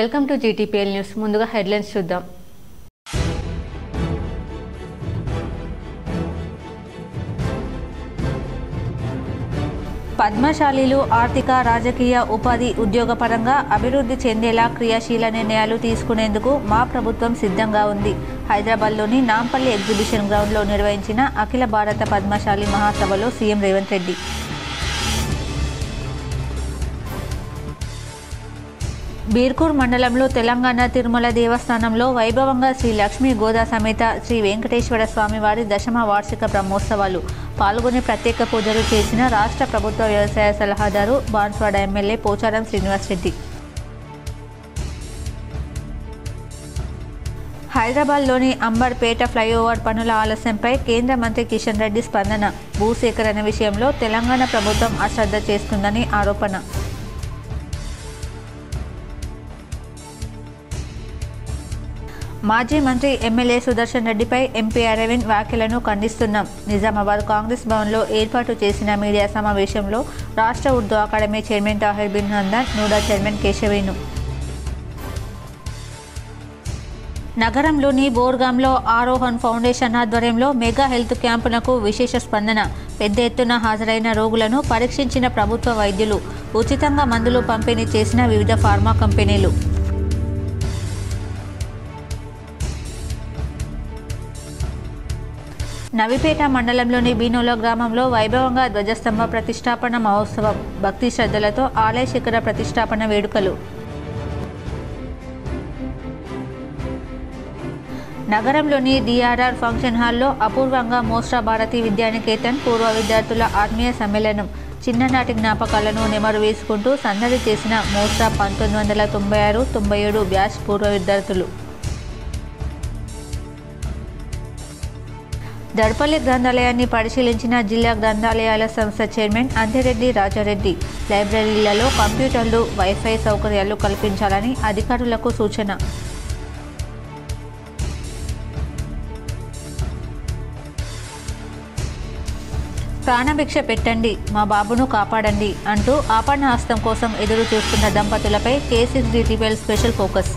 Welcome to GTPL news. ముందుగా headlines చూద్దాం. పద్మశాలీలు ఆర్థిక, రాజకీయ, ఉపాధి, ఉద్యోగపరంగా అభివృద్ధి చెందేలా క్రియాశీల నిర్ణయాలు తీసుకునేందుకు మా ప్రభుత్వం సిద్ధంగా ఉంది. హైదరాబాద్లోని నాంపల్లి ఎగ్జిబిషన్ గ్రౌండ్లో నిర్వహించిన అఖిల భారత పద్మశాలి మహాసభలో సీఎం రేవంత్ రెడ్డి. బీర్కూర్ మండలంలో తెలంగాణ తిరుమల దేవస్థానంలో వైభవంగా శ్రీ లక్ష్మీ గోదా సమేత శ్రీ వెంకటేశ్వర స్వామివారి దశమ వార్షిక బ్రహ్మోత్సవాలు. పాల్గొని ప్రత్యేక పూజలు చేసిన రాష్ట్ర ప్రభుత్వ వ్యవసాయ సలహాదారు, బాన్స్వాడ ఎమ్మెల్యే పోచారం శ్రీనివాసరెడ్డి. హైదరాబాద్లోని అంబర్పేట ఫ్లైఓవర్ పనుల ఆలస్యంపై కేంద్ర మంత్రి కిషన్ రెడ్డి స్పందన. భూసేకరణ విషయంలో తెలంగాణ ప్రభుత్వం అశ్రద్ధ చేస్తుందని ఆరోపణ. మాజీ మంత్రి ఎమ్మెల్యే సుదర్శన్ రెడ్డిపై ఎంపీ అరవింద్ వ్యాఖ్యలను ఖండిస్తున్నాం. నిజామాబాద్ కాంగ్రెస్ భవన్లో ఏర్పాటు చేసిన మీడియా సమావేశంలో రాష్ట్ర Urdu academy chairman Tahir Bin Nandan, NUDA chairman కేశవేను. నగరంలోని బోర్గాంలో ఆరోహణ్ ఫౌండేషన్ ఆధ్వర్యంలో మెగా హెల్త్ క్యాంపునకు విశేష స్పందన. పెద్ద ఎత్తున హాజరైన రోగులను పరీక్షించిన ప్రభుత్వ వైద్యులు. ఉచితంగా మందులు పంపిణీ చేసిన వివిధ ఫార్మా కంపెనీలు. నవిపేట మండలంలోని బీనోల గ్రామంలో వైభవంగా ధ్వజస్తంభ ప్రతిష్టాపన మహోత్సవం. భక్తి శ్రద్ధలతో ఆలయ శిఖర ప్రతిష్టాపన వేడుకలు. నగరంలోని డిఆర్ఆర్ ఫంక్షన్ హాల్లో అపూర్వంగా మోస్ట్రా భారతీ విద్యానికేతన్ పూర్వ విద్యార్థుల ఆత్మీయ సమ్మేళనం. చిన్ననాటి జ్ఞాపకాలను నెమరు వేసుకుంటూ సందడి చేసిన మోస్ట్రా 1996-97 బ్యాచ్ పూర్వ విద్యార్థులు. దర్పల్లి గ్రంథాలయాన్ని పరిశీలించిన జిల్లా గ్రంథాలయాల సంస్థ చైర్మన్ అంతిరెడ్డి రాజారెడ్డి. లైబ్రరీలలో కంప్యూటర్లు, వైఫై సౌకర్యాలు కల్పించాలని అధికారులకు సూచన. ప్రాణభిక్ష పెట్టండి, మా బాబును కాపాడండి అంటూ ఆపన్న హస్తం కోసం ఎదురు చూస్తున్న దంపతులపై K6 జీటీపీఎల్ స్పెషల్ ఫోకస్.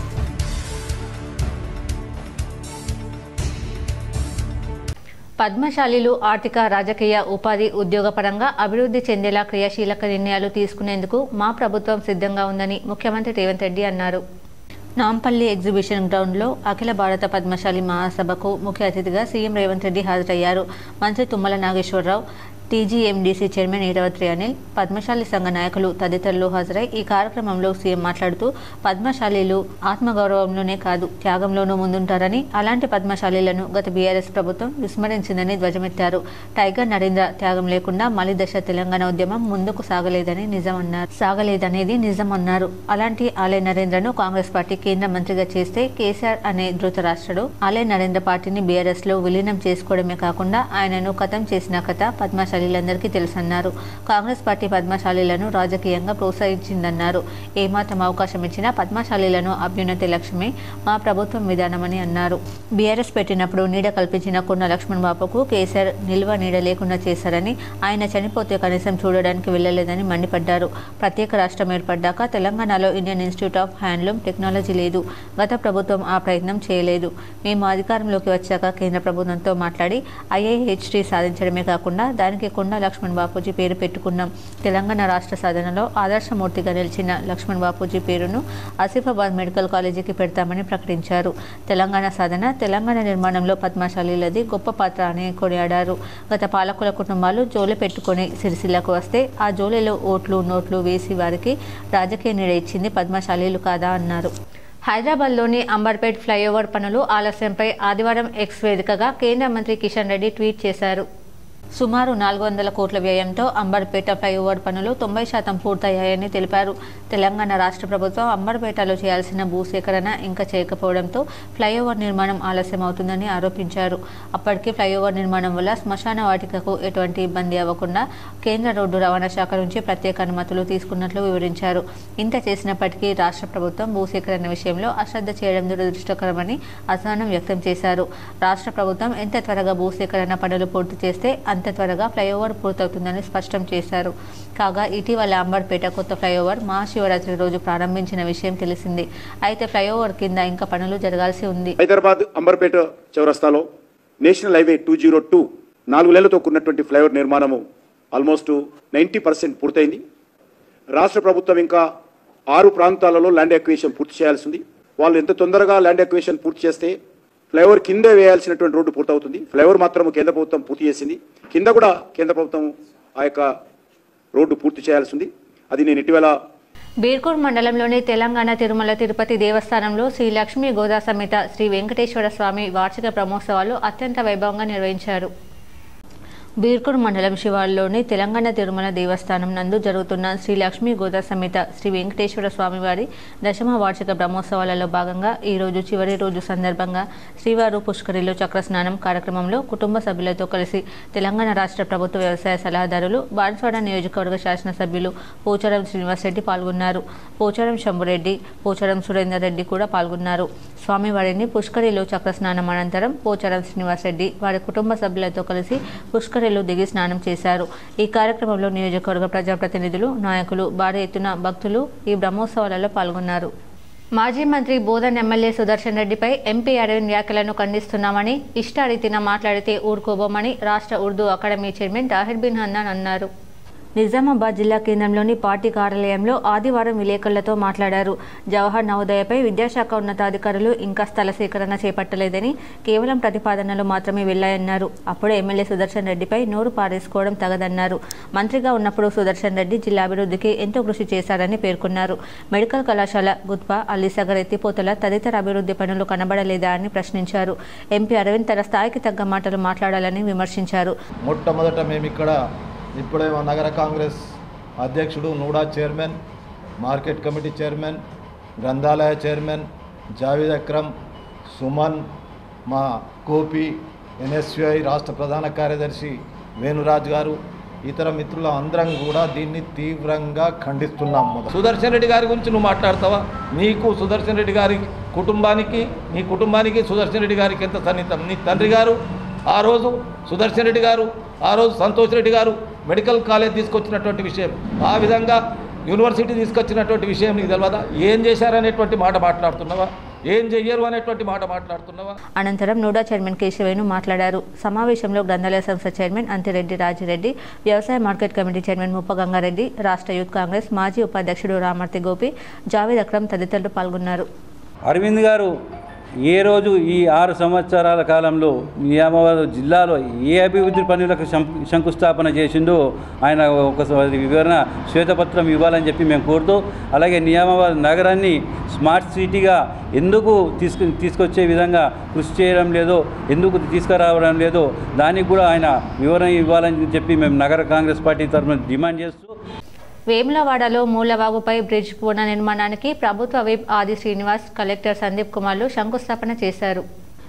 పద్మశాలీలు ఆర్థిక, రాజకీయ, ఉపాధి, ఉద్యోగపరంగా అభివృద్ధి చెందేలా క్రియాశీలక నిర్ణయాలు తీసుకునేందుకు మా ప్రభుత్వం సిద్ధంగా ఉందని ముఖ్యమంత్రి రేవంత్ రెడ్డి అన్నారు. నాంపల్లి ఎగ్జిబిషన్ గ్రౌండ్లో అఖిల భారత పద్మశాలి మహాసభకు ముఖ్య అతిథిగా సీఎం రేవంత్ రెడ్డి హాజరయ్యారు. మంత్రి తుమ్మల నాగేశ్వరరావు, టీజీఎండీసీ చైర్మన్ ఈరవత్రి అనిల్, పద్మశాలి సంఘ నాయకులు తదితరులు హాజరై ఈ కార్యక్రమంలో సీఎం మాట్లాడుతూ పద్మశాలీలు ఆత్మగౌరవంలోనే కాదు త్యాగంలోనూ ముందుంటారని, అలాంటి పద్మశాలీలను గత బీఆర్ఎస్ ప్రభుత్వం విస్మరించిందని ధ్వజమెత్తారు. టైగర్ నరేంద్ర త్యాగం లేకుండా మలి దశ తెలంగాణ ఉద్యమం ముందుకు సాగలేదనేది నిజమన్నారు. అలాంటి ఆలయ నరేంద్రను కాంగ్రెస్ పార్టీ కేంద్ర మంత్రిగా చేస్తే కేసీఆర్ అనే ధృతరాష్ట్రుడు ఆలయ నరేంద్ర పార్టీని బీఆర్ఎస్ లో విలీనం చేసుకోవడమే కాకుండా ఆయనను ఖతం చేసిన కథ పద్మశాలీలందరికీ తెలుసన్నారు. కాంగ్రెస్ పార్టీ పద్మశాలీలను రాజకీయంగా ప్రోత్సహించిందన్నారు. ఏమాత్రం అవకాశం ఇచ్చినా పద్మశాలీలను అభ్యున్నతి లక్ష్యమే మా ప్రభుత్వం విధానమని అన్నారు. బీఆర్ఎస్ పెట్టినప్పుడు నీడ కల్పించిన కొన్న లక్ష్మణ్ బాబుకు కేసీఆర్ నిల్వ నీడ లేకుండా చేశారని, ఆయన చనిపోతే కనీసం చూడడానికి వెళ్లలేదని మండిపడ్డారు. ప్రత్యేక రాష్ట్రం ఏర్పడ్డాక తెలంగాణలో Indian institute of handloom technology లేదు. గత ప్రభుత్వం ఆ ప్రయత్నం చేయలేదు. మేము అధికారంలోకి వచ్చాక కేంద్ర ప్రభుత్వంతో మాట్లాడి IIHT సాధించడమే కాకుండా దానికి కొండ లక్ష్మణ్ బాపూజీ పేరు పెట్టుకున్నాం. తెలంగాణ రాష్ట్ర సాధనలో ఆదర్శమూర్తిగా నిలిచిన లక్ష్మణ్ బాపూజీ పేరును ఆసిఫాబాద్ మెడికల్ కాలేజీకి పెడతామని ప్రకటించారు. తెలంగాణ సాధన, తెలంగాణ నిర్మాణంలో పద్మశాలీలది గొప్ప పాత్ర అని కొనియాడారు. గత పాలకుల కుటుంబాలు జోలె పెట్టుకుని సిరిసిల్లకు వస్తే ఆ జోలెలో ఓట్లు, నోట్లు వేసి వారికి రాజకీయ నీడ ఇచ్చింది పద్మశాలీలు కాదా అన్నారు. హైదరాబాద్లోని అంబర్పేట్ ఫ్లైఓవర్ పనులు ఆలస్యంపై ఆదివారం ఎక్స్ వేదికగా కేంద్ర మంత్రి కిషన్ రెడ్డి ట్వీట్ చేశారు. సుమారు 400 కోట్ల వ్యయంతో అంబర్పేట ఫ్లైఓవర్ పనులు 90% పూర్తయ్యాయని తెలిపారు. తెలంగాణ రాష్ట్ర ప్రభుత్వం అంబర్పేటలో చేయాల్సిన భూసేకరణ ఇంకా చేయకపోవడంతో ఫ్లైఓవర్ నిర్మాణం ఆలస్యం అవుతుందని ఆరోపించారు. అప్పటికి ఫ్లైఓవర్ నిర్మాణం వల్ల శ్మశాన వాటికకు ఎటువంటి ఇబ్బంది అవ్వకుండా కేంద్ర రోడ్డు రవాణా శాఖ నుంచి ప్రత్యేక అనుమతులు తీసుకున్నట్లు వివరించారు. ఇంత చేసినప్పటికీ రాష్ట్ర ప్రభుత్వం భూసేకరణ విషయంలో అశ్రద్ధ చేయడం దురదృష్టకరమని అసహనం వ్యక్తం చేశారు. రాష్ట్ర ప్రభుత్వం ఎంత త్వరగా భూసేకరణ పనులు పూర్తి చేస్తే అంత త్వరగా ఫ్లైఓవర్ పూర్తవుతుందని స్పష్టం చేశారు. కాగా ఇటీవల అంబర్పేట కొత్త ఫ్లైఓవర్ మహాశివరాత్రి రోజు ప్రారంభించిన విషయం తెలిసింది. అయితే ఫ్లైఓవర్ కింద ఇంకా పనులు జరగాల్సి ఉంది. హైదరాబాద్ అంబర్పేట చౌరస్తాలో నేషనల్ హైవే 202 4 లేళ్లతో కూడినటువంటి ఫ్లైఓవర్ నిర్మాణము ఆల్మోస్ట్ 90% పూర్తయింది. రాష్ట్ర ప్రభుత్వం ఇంకా 6 ప్రాంతాలలో ల్యాండ్ ఎక్విజిషన్ పూర్తి చేయాల్సి ఉంది. వాళ్ళు ఎంత తొందరగా ల్యాండ్ ఎక్విజిషన్ పూర్తి చేస్తే ఫ్లైఓవర్ కింద వేయాల్సినటువంటి రోడ్డు పూర్తవుతుంది. ఫ్లైఓవర్ మాత్రం కేంద్ర ప్రభుత్వం పూర్తి చేసింది. కింద కూడా కేంద్ర ప్రభుత్వం ఆ యొక్క రోడ్డు పూర్తి చేయాల్సి ఉంది. అది నేను ఇటీవల బీర్కూర్ మండలంలోని తెలంగాణ తిరుమల తిరుపతి దేవస్థానంలో శ్రీ లక్ష్మీ గోదా సమేత శ్రీ వెంకటేశ్వర స్వామి వార్షిక బ్రహ్మోత్సవాలు అత్యంత వైభవంగా నిర్వహించారు. బీర్కూర్ మండలం శివార్లోని తెలంగాణ తిరుమల దేవస్థానం నందు జరుగుతున్న శ్రీ లక్ష్మీ గోదా సమేత శ్రీ వెంకటేశ్వర స్వామివారి దశమ వార్షిక బ్రహ్మోత్సవాలలో భాగంగా ఈరోజు చివరి రోజు సందర్భంగా శ్రీవారు పుష్కరిలో చక్రస్నానం కార్యక్రమంలో కుటుంబ సభ్యులతో కలిసి తెలంగాణ రాష్ట్ర ప్రభుత్వ వ్యవసాయ సలహాదారులు బాన్స్వాడ నియోజకవర్గ శాసనసభ్యులు పోచారం శ్రీనివాసరెడ్డి పాల్గొన్నారు. పోచారం శంభురెడ్డి, పోచారం సురేందర్ రెడ్డి కూడా పాల్గొన్నారు. స్వామివారిని పుష్కరిలో చక్రస్నానం అనంతరం పోచారం శ్రీనివాసరెడ్డి వారి కుటుంబ సభ్యులతో కలిసి పుష్కరిలో దిగి స్నానం చేశారు. ఈ కార్యక్రమంలో నియోజకవర్గ ప్రజాప్రతినిధులు, నాయకులు, భారీ ఎత్తున భక్తులు ఈ బ్రహ్మోత్సవాలలో పాల్గొన్నారు. మాజీ మంత్రి బోధన్ ఎమ్మెల్యే సుదర్శన్ రెడ్డిపై ఎంపీ అరవింద్ వ్యాఖ్యలను ఖండిస్తున్నామని, ఇష్టారీతిన మాట్లాడితే ఊరుకోబోమని రాష్ట్ర ఉర్దూ అకాడమీ చైర్మన్ తాహిర్ బిన్ హన్నాన్ అన్నారు. నిజామాబాద్ జిల్లా కేంద్రంలోని పార్టీ కార్యాలయంలో ఆదివారం విలేకరులతో మాట్లాడారు. జవహర్ నవోదయపై విద్యాశాఖ ఉన్నతాధికారులు ఇంకా స్థల సేకరణ చేపట్టలేదని, కేవలం ప్రతిపాదనలు మాత్రమే వెళ్లాయన్నారు. అప్పుడే ఎమ్మెల్యే సుదర్శన్ రెడ్డిపై నోరు పారేసుకోవడం తగదన్నారు. మంత్రిగా ఉన్నప్పుడు సుదర్శన్ రెడ్డి జిల్లా అభివృద్ధికి ఎంతో కృషి చేశారని పేర్కొన్నారు. మెడికల్ కళాశాల, గుత్పా, అల్లీసాగర్ ఎత్తిపోతల తదితర అభివృద్ధి పనులు కనబడలేదా అని ప్రశ్నించారు. ఎంపీ అరవింద్ తన స్థాయికి తగ్గ మాటలు మాట్లాడాలని విమర్శించారు. మొట్టమొదట మేము ఇక్కడ ఇప్పుడే నగర కాంగ్రెస్ అధ్యక్షుడు, NUDA chairman, market committee chairman, గ్రంథాలయ చైర్మన్ జావేద్ అక్రమ్, సుమన్, మా కోపి, ఎన్ఎస్యుఐ రాష్ట్ర ప్రధాన కార్యదర్శి వేణురాజ్ గారు, ఇతర మిత్రుల అందరం కూడా దీన్ని తీవ్రంగా ఖండిస్తున్నాం. సుదర్శన్ రెడ్డి గారి గురించి నువ్వు మాట్లాడతావా? నీకు సుదర్శన్ రెడ్డి గారి కుటుంబానికి, నీ కుటుంబానికి సుదర్శన్ రెడ్డి గారికి ఎంత సన్నిహితం? నీ తండ్రి గారు ఆ రోజు, సుదర్శన్ రెడ్డి గారు ఆ రోజు, సంతోష్ రెడ్డి గారు మెడికల్ కాలేజ్ తీసుకొచ్చినటువంటి విషయం, ఆ విధంగా యూనివర్సిటీ తీసుకొచ్చినటువంటి విషయం నీకు తెలియదా? ఏం చేశారనేటువంటి మాట మాట్లాడుతున్నావా? ఏం చెయ్యరు అనేటువంటి మాట మాట్లాడుతున్నావా? అనంతరం నూడా చైర్మన్ కేశవేణు మాట్లాడారు. సమావేశంలో గ్రంథాలయ సంస్థ చైర్మన్ అంతిరెడ్డి రాజిరెడ్డి, వ్యవసాయ మార్కెట్ కమిటీ చైర్మన్ ముప్ప గంగారెడ్డి, రాష్ట్ర యూత్ కాంగ్రెస్ మాజీ ఉపాధ్యక్షుడు రామర్తి గోపి, జావేద్ అక్రమ్ తదితరులు పాల్గొన్నారు. అరవింద్ గారు ఏ రోజు ఈ 6 సంవత్సరాల కాలంలో నిజామాబాద్ జిల్లాలో ఏ అభివృద్ధి పనులకు శంకుస్థాపన చేసిందో ఆయన ఒక వివరణ శ్వేతపత్రం ఇవ్వాలని చెప్పి మేము కోరుతూ, అలాగే నిజామాబాద్ నగరాన్ని స్మార్ట్ సిటీగా ఎందుకు తీసుకొచ్చే విధంగా కృషి చేయడం లేదో, ఎందుకు తీసుకురావడం లేదో దానికి కూడా ఆయన వివరణ ఇవ్వాలని చెప్పి మేము నగర కాంగ్రెస్ పార్టీ తరఫున డిమాండ్ చేస్తూ, వేములవాడలో మూలవాగుపై బ్రిడ్జ్ పునర్నిర్మాణానికి ప్రభుత్వ విప్ ఆది శ్రీనివాస్, కలెక్టర్ సందీప్ కుమార్లు శంకుస్థాపన చేశారు.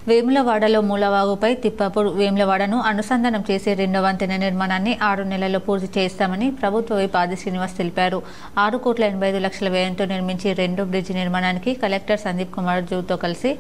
వేములవాడలో మూలవాగుపై తిప్పాపూర్ వేములవాడను అనుసంధానం చేసే 2వ వంతెన నిర్మాణాన్ని 6 నెలల్లో పూర్తి చేస్తామని ప్రభుత్వ విప్ ఆది శ్రీనివాస్ తెలిపారు. 6,85,00,000 వ్యయంతో నిర్మించి 2 బ్రిడ్జి నిర్మాణానికి కలెక్టర్ సందీప్ కుమార్ జూతో కలిసి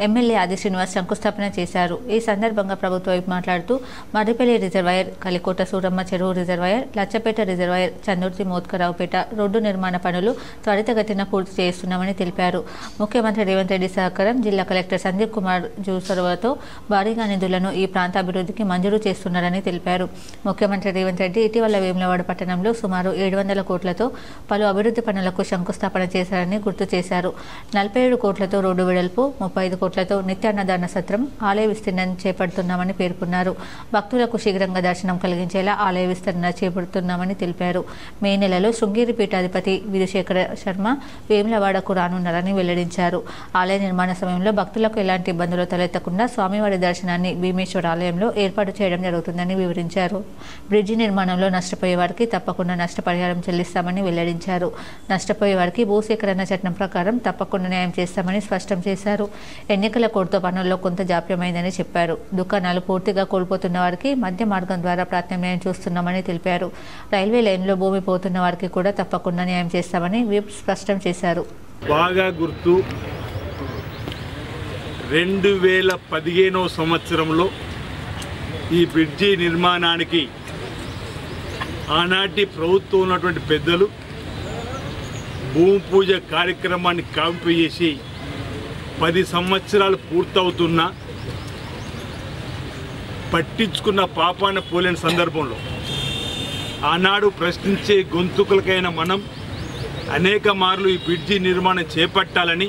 ఎమ్మెల్యే ఆది శ్రీనివాస్ శంకుస్థాపన చేశారు. ఈ సందర్భంగా ప్రభుత్వ వైపు మాట్లాడుతూ మర్రిపల్లి రిజర్వాయర్, కలికోట సూరమ్మ చెరువు reservoir, Lachapeta reservoir, Chandurthi Mothkuraopet road నిర్మాణ పనులు త్వరితగతిన పూర్తి చేస్తున్నామని తెలిపారు. ముఖ్యమంత్రి రేవంత్ రెడ్డి సహకారం, జిల్లా కలెక్టర్ సందీప్ కుమార్ జూ చొరవతో భారీగా నిధులను ఈ ప్రాంత అభివృద్ధికి మంజూరు చేస్తున్నారని తెలిపారు. ముఖ్యమంత్రి రేవంత్ రెడ్డి ఇటీవల వేములవాడ పట్టణంలో సుమారు 700 కోట్లతో పలు అభివృద్ధి పనులకు శంకుస్థాపన చేశారని గుర్తు చేశారు. 47 కోట్లతో రోడ్డు వెడల్పు, 35 కోట్లతో నిత్యాన్నదాన సత్రం, ఆలయ విస్తీర్ణం చేపడుతున్నామని పేర్కొన్నారు. భక్తులకు శీఘ్రంగా దర్శనం కలిగించేలా ఆలయ విస్తరణ చేపడుతున్నామని తెలిపారు. మే నెలలో శృంగేరి పీఠాధిపతి విధుశేఖర శర్మ వేములవాడకు రానున్నారని వెల్లడించారు. ఆలయ నిర్మాణ సమయంలో భక్తులకు ఎలాంటి ఇబ్బందులు తలెత్తకుండా స్వామివారి దర్శనాన్ని భీమేశ్వర ఆలయంలో ఏర్పాటు చేయడం జరుగుతుందని వివరించారు. బ్రిడ్జి నిర్మాణంలో నష్టపోయే వారికి తప్పకుండా నష్టపరిహారం చెల్లిస్తామని వెల్లడించారు. నష్టపోయే వారికి భూసేకరణ చట్టం ప్రకారం తప్పకుండా న్యాయం చేస్తామని స్పష్టం చేశారు. ఎన్నికల కోడ్తో పనుల్లో కొంత జాప్యమైందని చెప్పారు. దుకాణాలు పూర్తిగా కోల్పోతున్న వారికి మధ్య మార్గం ద్వారా ప్రత్యామ్నాయం చూస్తున్నామని తెలిపారు. రైల్వే లైన్లో భూమి పోతున్న వారికి కూడా తప్పకుండా న్యాయం చేస్తామని విప్ స్పష్టం చేశారు. బాగా గుర్తు, 2015వ సంవత్సరంలో ఈ బ్రిడ్జి నిర్మాణానికి ఆనాటి ప్రభుత్వం ఉన్నటువంటి పెద్దలు భూమి పూజ కార్యక్రమాన్ని కాంపు చేసి 10 సంవత్సరాలు పూర్తవుతున్నా పట్టించుకున్న పాపాన పోలేని సందర్భంలో ఆనాడు ప్రశ్నించే గొంతుకులకైన మనం అనేక మార్లు ఈ బ్రిడ్జి నిర్మాణం చేపట్టాలని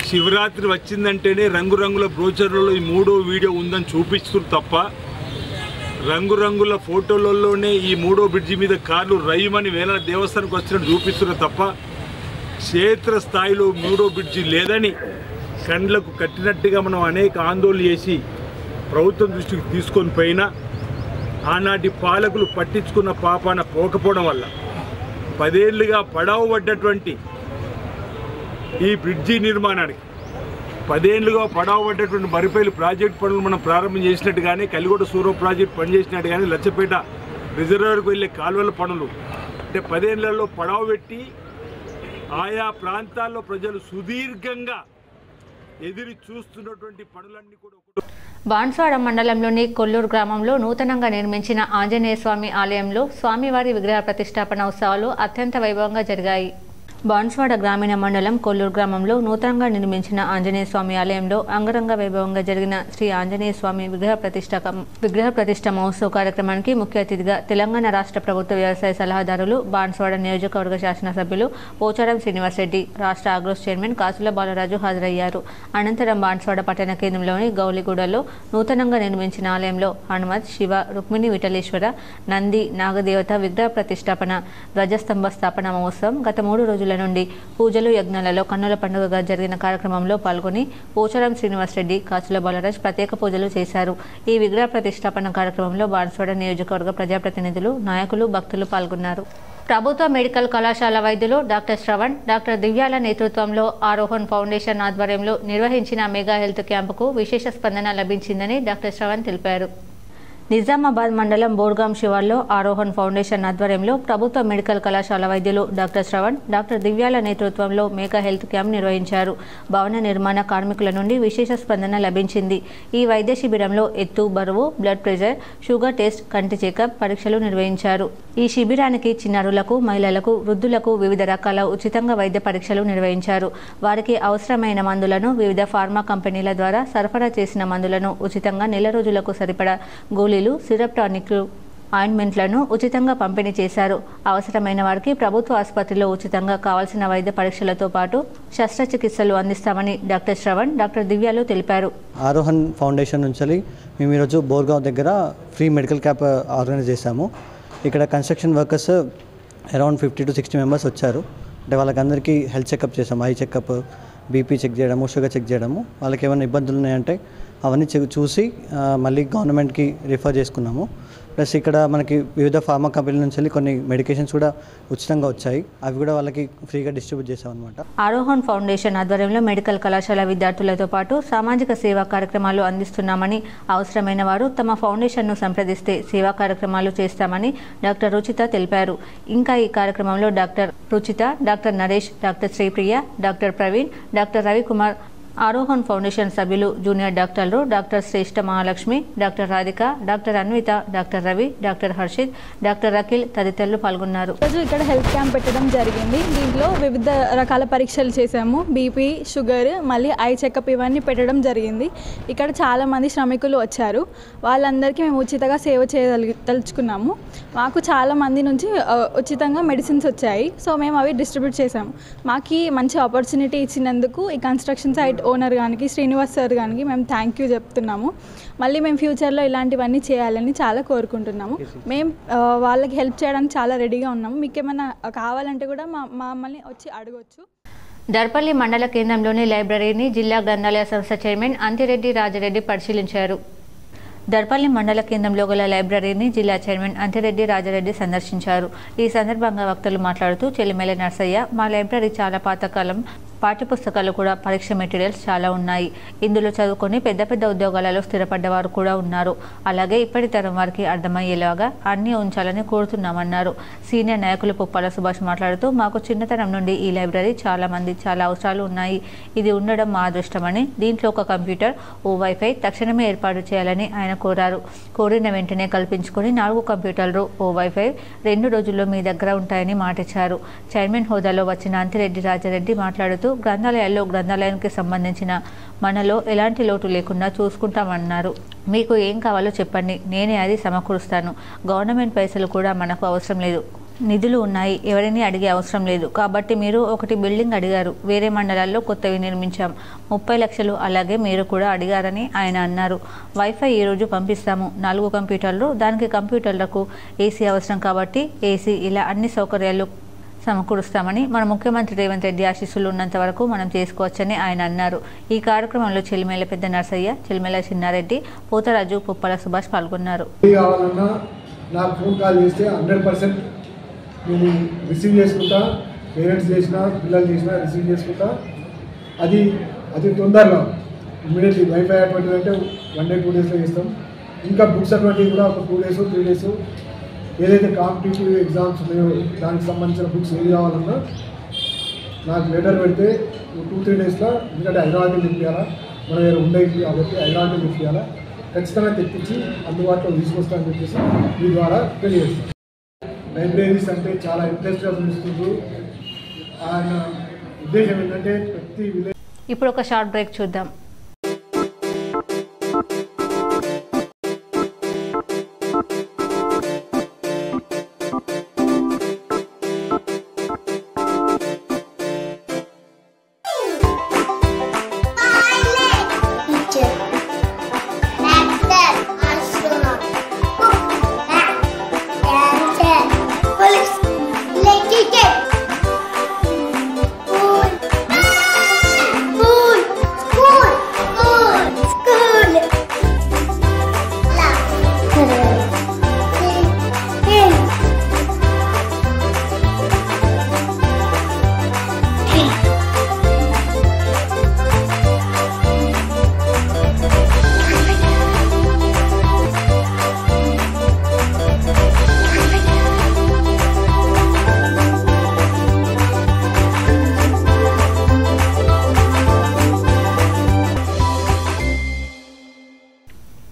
శివరాత్రి వచ్చిందంటేనే రంగురంగుల బ్రోచర్లలో ఈ 3వ వీడియో ఉందని చూపిస్తున్నారు తప్ప రంగురంగుల ఫోటోలలోనే ఈ 3వ బ్రిడ్జి మీద కార్లు రైమని వేల దేవస్థానానికి వచ్చినట్టు చూపిస్తున్నారు తప్ప క్షేత్ర స్థాయిలో 3వ బ్రిడ్జి లేదని కండ్లకు కట్టినట్టుగా మనం అనేక ఆందోళన చేసి ప్రభుత్వం దృష్టికి తీసుకొని పోయినా ఆనాటి పాలకులు పట్టించుకున్న పాపాన పోకపోవడం వల్ల 10 ఏళ్లుగా పడవబడ్డటువంటి ఈ బ్రిడ్జి నిర్మాణానికి 10 ఏళ్లుగా పడవబడ్డటువంటి మరిపల్లి ప్రాజెక్టు పనులు మనం ప్రారంభం చేసినట్టు కానీ కలిగొండ సూరవ ప్రాజెక్టు పనిచేసినట్టు కానీ లచ్చపేట రిజర్వాయర్కు వెళ్ళే కాలువల పనులు అంటే 10 ఏళ్లలో పడవ పెట్టి ఆయా ప్రాంతాల్లో ప్రజలు సుదీర్ఘంగా ఎదురు చూస్తున్నటువంటి పనులన్నీ కూడా బాన్స్వాడ మండలంలోని కొల్లూరు గ్రామంలో నూతనంగా నిర్మించిన ఆంజనేయ స్వామి ఆలయంలో స్వామివారి విగ్రహ ప్రతిష్టాపన ఉత్సవాలు అత్యంత వైభవంగా జరిగాయి. బాన్స్వాడ గ్రామీణ మండలం కొల్లూరు గ్రామంలో నూతనంగా నిర్మించిన ఆంజనేయ స్వామి ఆలయంలో అంగరంగ వైభవంగా జరిగిన శ్రీ ఆంజనేయ స్వామి విగ్రహ ప్రతిష్ట మహోత్సవ కార్యక్రమానికి ముఖ్య అతిథిగా తెలంగాణ రాష్ట్ర ప్రభుత్వ వ్యవసాయ సలహాదారులు బాన్స్వాడ నియోజకవర్గ శాసనసభ్యులు పోచారం శ్రీనివాసరెడ్డి, రాష్ట్ర ఆగ్రోస్ చైర్మన్ కాసుల బాలరాజు హాజరయ్యారు. అనంతరం బాన్స్వాడ పట్టణ కేంద్రంలోని గౌలిగూడలో నూతనంగా నిర్మించిన ఆలయంలో హనుమత్, శివ, రుక్మిణి విఠలేశ్వర, నంది, నాగదేవత విగ్రహ ప్రతిష్టాపన, ధ్వజస్తంభ స్థాపన మహోత్సవం గత 3 రోజుల నుండి పూజలు, యజ్ఞాలలో కన్నుల పండుగగా జరిగిన కార్యక్రమంలో పాల్గొని పోచారం శ్రీనివాసరెడ్డి, కాసుల బాలరాజ్ ప్రత్యేక పూజలు చేశారు. ఈ విగ్రహ ప్రతిష్టాపన కార్యక్రమంలో బాన్స్వాడ నియోజకవర్గ ప్రజాప్రతినిధులు, నాయకులు, భక్తులు పాల్గొన్నారు. ప్రభుత్వ మెడికల్ కళాశాల వైద్యులు డాక్టర్ శ్రవణ్, డాక్టర్ దివ్యాల నేతృత్వంలో ఆరోహణ్ ఫౌండేషన్ ఆధ్వర్యంలో నిర్వహించిన మెగా హెల్త్ క్యాంపుకు విశేష స్పందన లభించిందని డాక్టర్ శ్రవణ్ తెలిపారు. నిజామాబాద్ మండలం బోర్గాం శివార్లో ఆరోహణ్ ఫౌండేషన్ ఆధ్వర్యంలో ప్రభుత్వ మెడికల్ కళాశాల వైద్యులు డాక్టర్ శ్రవణ్, డాక్టర్ దివ్యాల నేతృత్వంలో మెగా హెల్త్ క్యాంప్ నిర్వహించారు. భవన నిర్మాణ కార్మికుల నుండి విశేష స్పందన లభించింది. ఈ వైద్య శిబిరంలో ఎత్తు, బరువు, బ్లడ్ ప్రెషర్, షుగర్ టెస్ట్, కంటి చెకప్ పరీక్షలు నిర్వహించారు. ఈ శిబిరానికి చిన్నారులకు, మహిళలకు, వృద్ధులకు వివిధ రకాల ఉచితంగా వైద్య పరీక్షలు నిర్వహించారు. వారికి అవసరమైన మందులను వివిధ ఫార్మా కంపెనీల ద్వారా సరఫరా చేసిన మందులను ఉచితంగా నెల రోజులకు సరిపడా గోళీలు, సిరప్ టానిక్లు, ఆయింట్మెంట్లను ఉచితంగా పంపిణీ చేశారు. అవసరమైన వారికి ప్రభుత్వ ఆసుపత్రిలో ఉచితంగా కావాల్సిన వైద్య పరీక్షలతో పాటు శస్త్రచికిత్సలు అందిస్తామని డాక్టర్ శ్రవణ్, డాక్టర్ దివ్యాలు తెలిపారు. ఆరోహణ్ ఫౌండేషన్ నుంచి మేము ఈరోజు బోర్గావ్ దగ్గర ఫ్రీ మెడికల్ క్యాంప్ ఆర్గనైజ్ చేశాము. ఇక్కడ construction workers around 50 to 60 members వచ్చారు. అంటే వాళ్ళకందరికీ హెల్త్ చెకప్ చేసాము. ఐ చెకప్, బీపీ చెక్ చేయడము, షుగర్ చెక్ చేయడము. వాళ్ళకి ఏమైనా ఇబ్బందులు ఉన్నాయంటే అవన్నీ చూసి మళ్ళీ గవర్నమెంట్కి రిఫర్ చేసుకున్నాము. ప్లస్ ఇక్కడ మనకి వివిధ ఫార్మా కంపెనీల నుంచి కొన్ని మెడికేషన్స్ కూడా ఉచితంగా వచ్చాయి. అవి కూడా వాళ్ళకి ఫ్రీగా డిస్ట్రిబ్యూట్ చేసాం అనమాట. ఆరోహణ్ ఫౌండేషన్ ఆధ్వర్యంలో మెడికల్ కళాశాల విద్యార్థులతో పాటు సామాజిక సేవా కార్యక్రమాలు అందిస్తున్నామని, అవసరమైన వారు తమ ఫౌండేషన్ను సంప్రదిస్తే సేవా కార్యక్రమాలు చేస్తామని డాక్టర్ రుచిత తెలిపారు. ఇంకా ఈ కార్యక్రమంలో doctor Ruchitha, doctor Naresh, doctor Sripriya, doctor Praveen, doctor Ravikumar, Arohan foundation సభ్యులు, జూనియర్ డాక్టర్లు doctor Shreshta Mahalakshmi, doctor Radhika, doctor Anvitha, doctor Ravi, doctor Harshith, doctor Akhil తదితరులు పాల్గొన్నారు. ఈరోజు ఇక్కడ హెల్త్ క్యాంప్ పెట్టడం జరిగింది. దీంట్లో వివిధ రకాల పరీక్షలు చేసాము. బీపీ, షుగర్, మళ్ళీ ఐ చెకప్ ఇవన్నీ పెట్టడం జరిగింది. ఇక్కడ చాలామంది శ్రమికులు వచ్చారు. వాళ్ళందరికీ మేము ఉచితంగా సేవ చేయదలుచుకున్నాము. మాకు చాలామంది నుంచి ఉచితంగా మెడిసిన్స్ వచ్చాయి. సో మేము అవి డిస్ట్రిబ్యూట్ చేసాము. మాకు మంచి ఆపర్చునిటీ ఇచ్చినందుకు ఈ కన్స్ట్రక్షన్ సైట్ ఓనర్ గారికి, శ్రీనివాస్ సార్ గారికి మేము థ్యాంక్ యూ చెప్తున్నాము. మళ్ళీ మేము ఫ్యూచర్లో ఇలాంటివన్నీ చేయాలని చాలా కోరుకుంటున్నాము. మేము వాళ్ళకి హెల్ప్ చేయడానికి చాలా రెడీగా ఉన్నాము. మీకు ఏమైనా కావాలంటే కూడా మమ్మల్ని వచ్చి అడగవచ్చు. దర్పల్లి మండల కేంద్రంలోని లైబ్రరీని జిల్లా గ్రంథాలయ సంస్థ చైర్మన్ అంతిరెడ్డి రాజరెడ్డి పరిశీలించారు. దర్పల్లి మండల కేంద్రంలో గల లైబ్రరీని జిల్లా చైర్మన్ అంతిరెడ్డి రాజరెడ్డి సందర్శించారు. ఈ సందర్భంగా వక్తలు మాట్లాడుతూ చెల్లిమెల నర్సయ్య, మా లైబ్రరీ చాలా పాతకాలం పాఠ్యపుస్తకాలు కూడా పరీక్ష మెటీరియల్స్ చాలా ఉన్నాయి. ఇందులో చదువుకొని పెద్ద పెద్ద ఉద్యోగాలలో స్థిరపడ్డవారు కూడా ఉన్నారు. అలాగే ఇప్పటి తరం వారికి అర్థమయ్యేలాగా అన్నీ ఉంచాలని కోరుతున్నామన్నారు. సీనియర్ నాయకులు పుప్పాల సుభాష్ మాట్లాడుతూ మాకు చిన్నతనం నుండి ఈ లైబ్రరీ చాలా అవసరాలు ఉన్నాయి. ఇది ఉండడం మా అదృష్టమని, దీంట్లో ఒక కంప్యూటర్, ఓ వైఫై తక్షణమే ఏర్పాటు చేయాలని ఆయన కోరారు. కోరిన వెంటనే కల్పించుకొని 4 కంప్యూటర్లు, ఓ వైఫై 2 రోజుల్లో మీ దగ్గర ఉంటాయని మాటిచ్చారు. చైర్మన్ హోదాలో వచ్చిన అంతిరెడ్డి రాజారెడ్డి మాట్లాడుతూ గ్రంథాలయాల్లో గ్రంథాలయానికి సంబంధించిన మనలో ఎలాంటి లోటు లేకుండా చూసుకుంటామన్నారు. మీకు ఏం కావాలో చెప్పండి, నేనే అది సమకూరుస్తాను. గవర్నమెంట్ పైసలు కూడా మనకు అవసరం లేదు, నిధులు ఉన్నాయి, ఎవరిని అడిగే అవసరం లేదు. కాబట్టి మీరు ఒకటి బిల్డింగ్ అడిగారు, వేరే మండలాల్లో కొత్తవి నిర్మించాం, 30 లక్షలు అలాగే మీరు కూడా అడిగారని ఆయన అన్నారు. వైఫై ఈరోజు పంపిస్తాము, 4 కంప్యూటర్లు, దానికి కంప్యూటర్లకు ఏసీ అవసరం కాబట్టి ఏసీ, ఇలా అన్ని సౌకర్యాలు సమకూరుస్తామని, మన ముఖ్యమంత్రి రేవంత్ రెడ్డి ఆశీస్సులు ఉన్నంత వరకు మనం చేసుకోవచ్చని ఆయన అన్నారు. ఈ కార్యక్రమంలో చెలిమేల పెద్ద నర్సయ్య, చెలిమేల చిన్నారెడ్డి, పోతరాజు, పుప్పాల సుభాష్ పాల్గొన్నారు. నాకు ఫోన్ కాల్ చేస్తే 100% నేను రిసీవ్ చేసుకుంటా, పేరెంట్స్ చేసినా పిల్లలు చేసినా రిసీవ్ చేసుకుంటా. అది తొందరగా ఇమ్మీడియట్లీ వైఫై అటువంటిది అంటే 1 day 2 daysలో ఇస్తాం. ఇంకా బుక్స్ అటువంటివి కూడా ఒక 2 days 3 days ఏదైతే కాంపిటేటివ్ ఎగ్జామ్స్ ఉన్నాయో దానికి సంబంధించిన బుక్స్ ఏది కావాలన్నా నాకు లెటర్ పెడితే 2-3 daysలో, ఎందుకంటే హైదరాబాద్కి తెప్పియాలా, మన దగ్గర ఉండేది కాబట్టి హైదరాబాద్కి తెప్పియాలా, ఖచ్చితంగా తెప్పించి అందుబాటులో తీసుకొస్తామని చెప్పేసి మీ ద్వారా తెలియజేస్తాను. లైబ్రరీస్ అంటే చాలా ఇంట్రెస్ట్గా చూస్తుండ్రు. ఆయన ఉద్దేశం ఏంటంటే ప్రతి విలేజ్. ఇప్పుడు ఒక షార్ట్ బ్రేక్ చూద్దాం.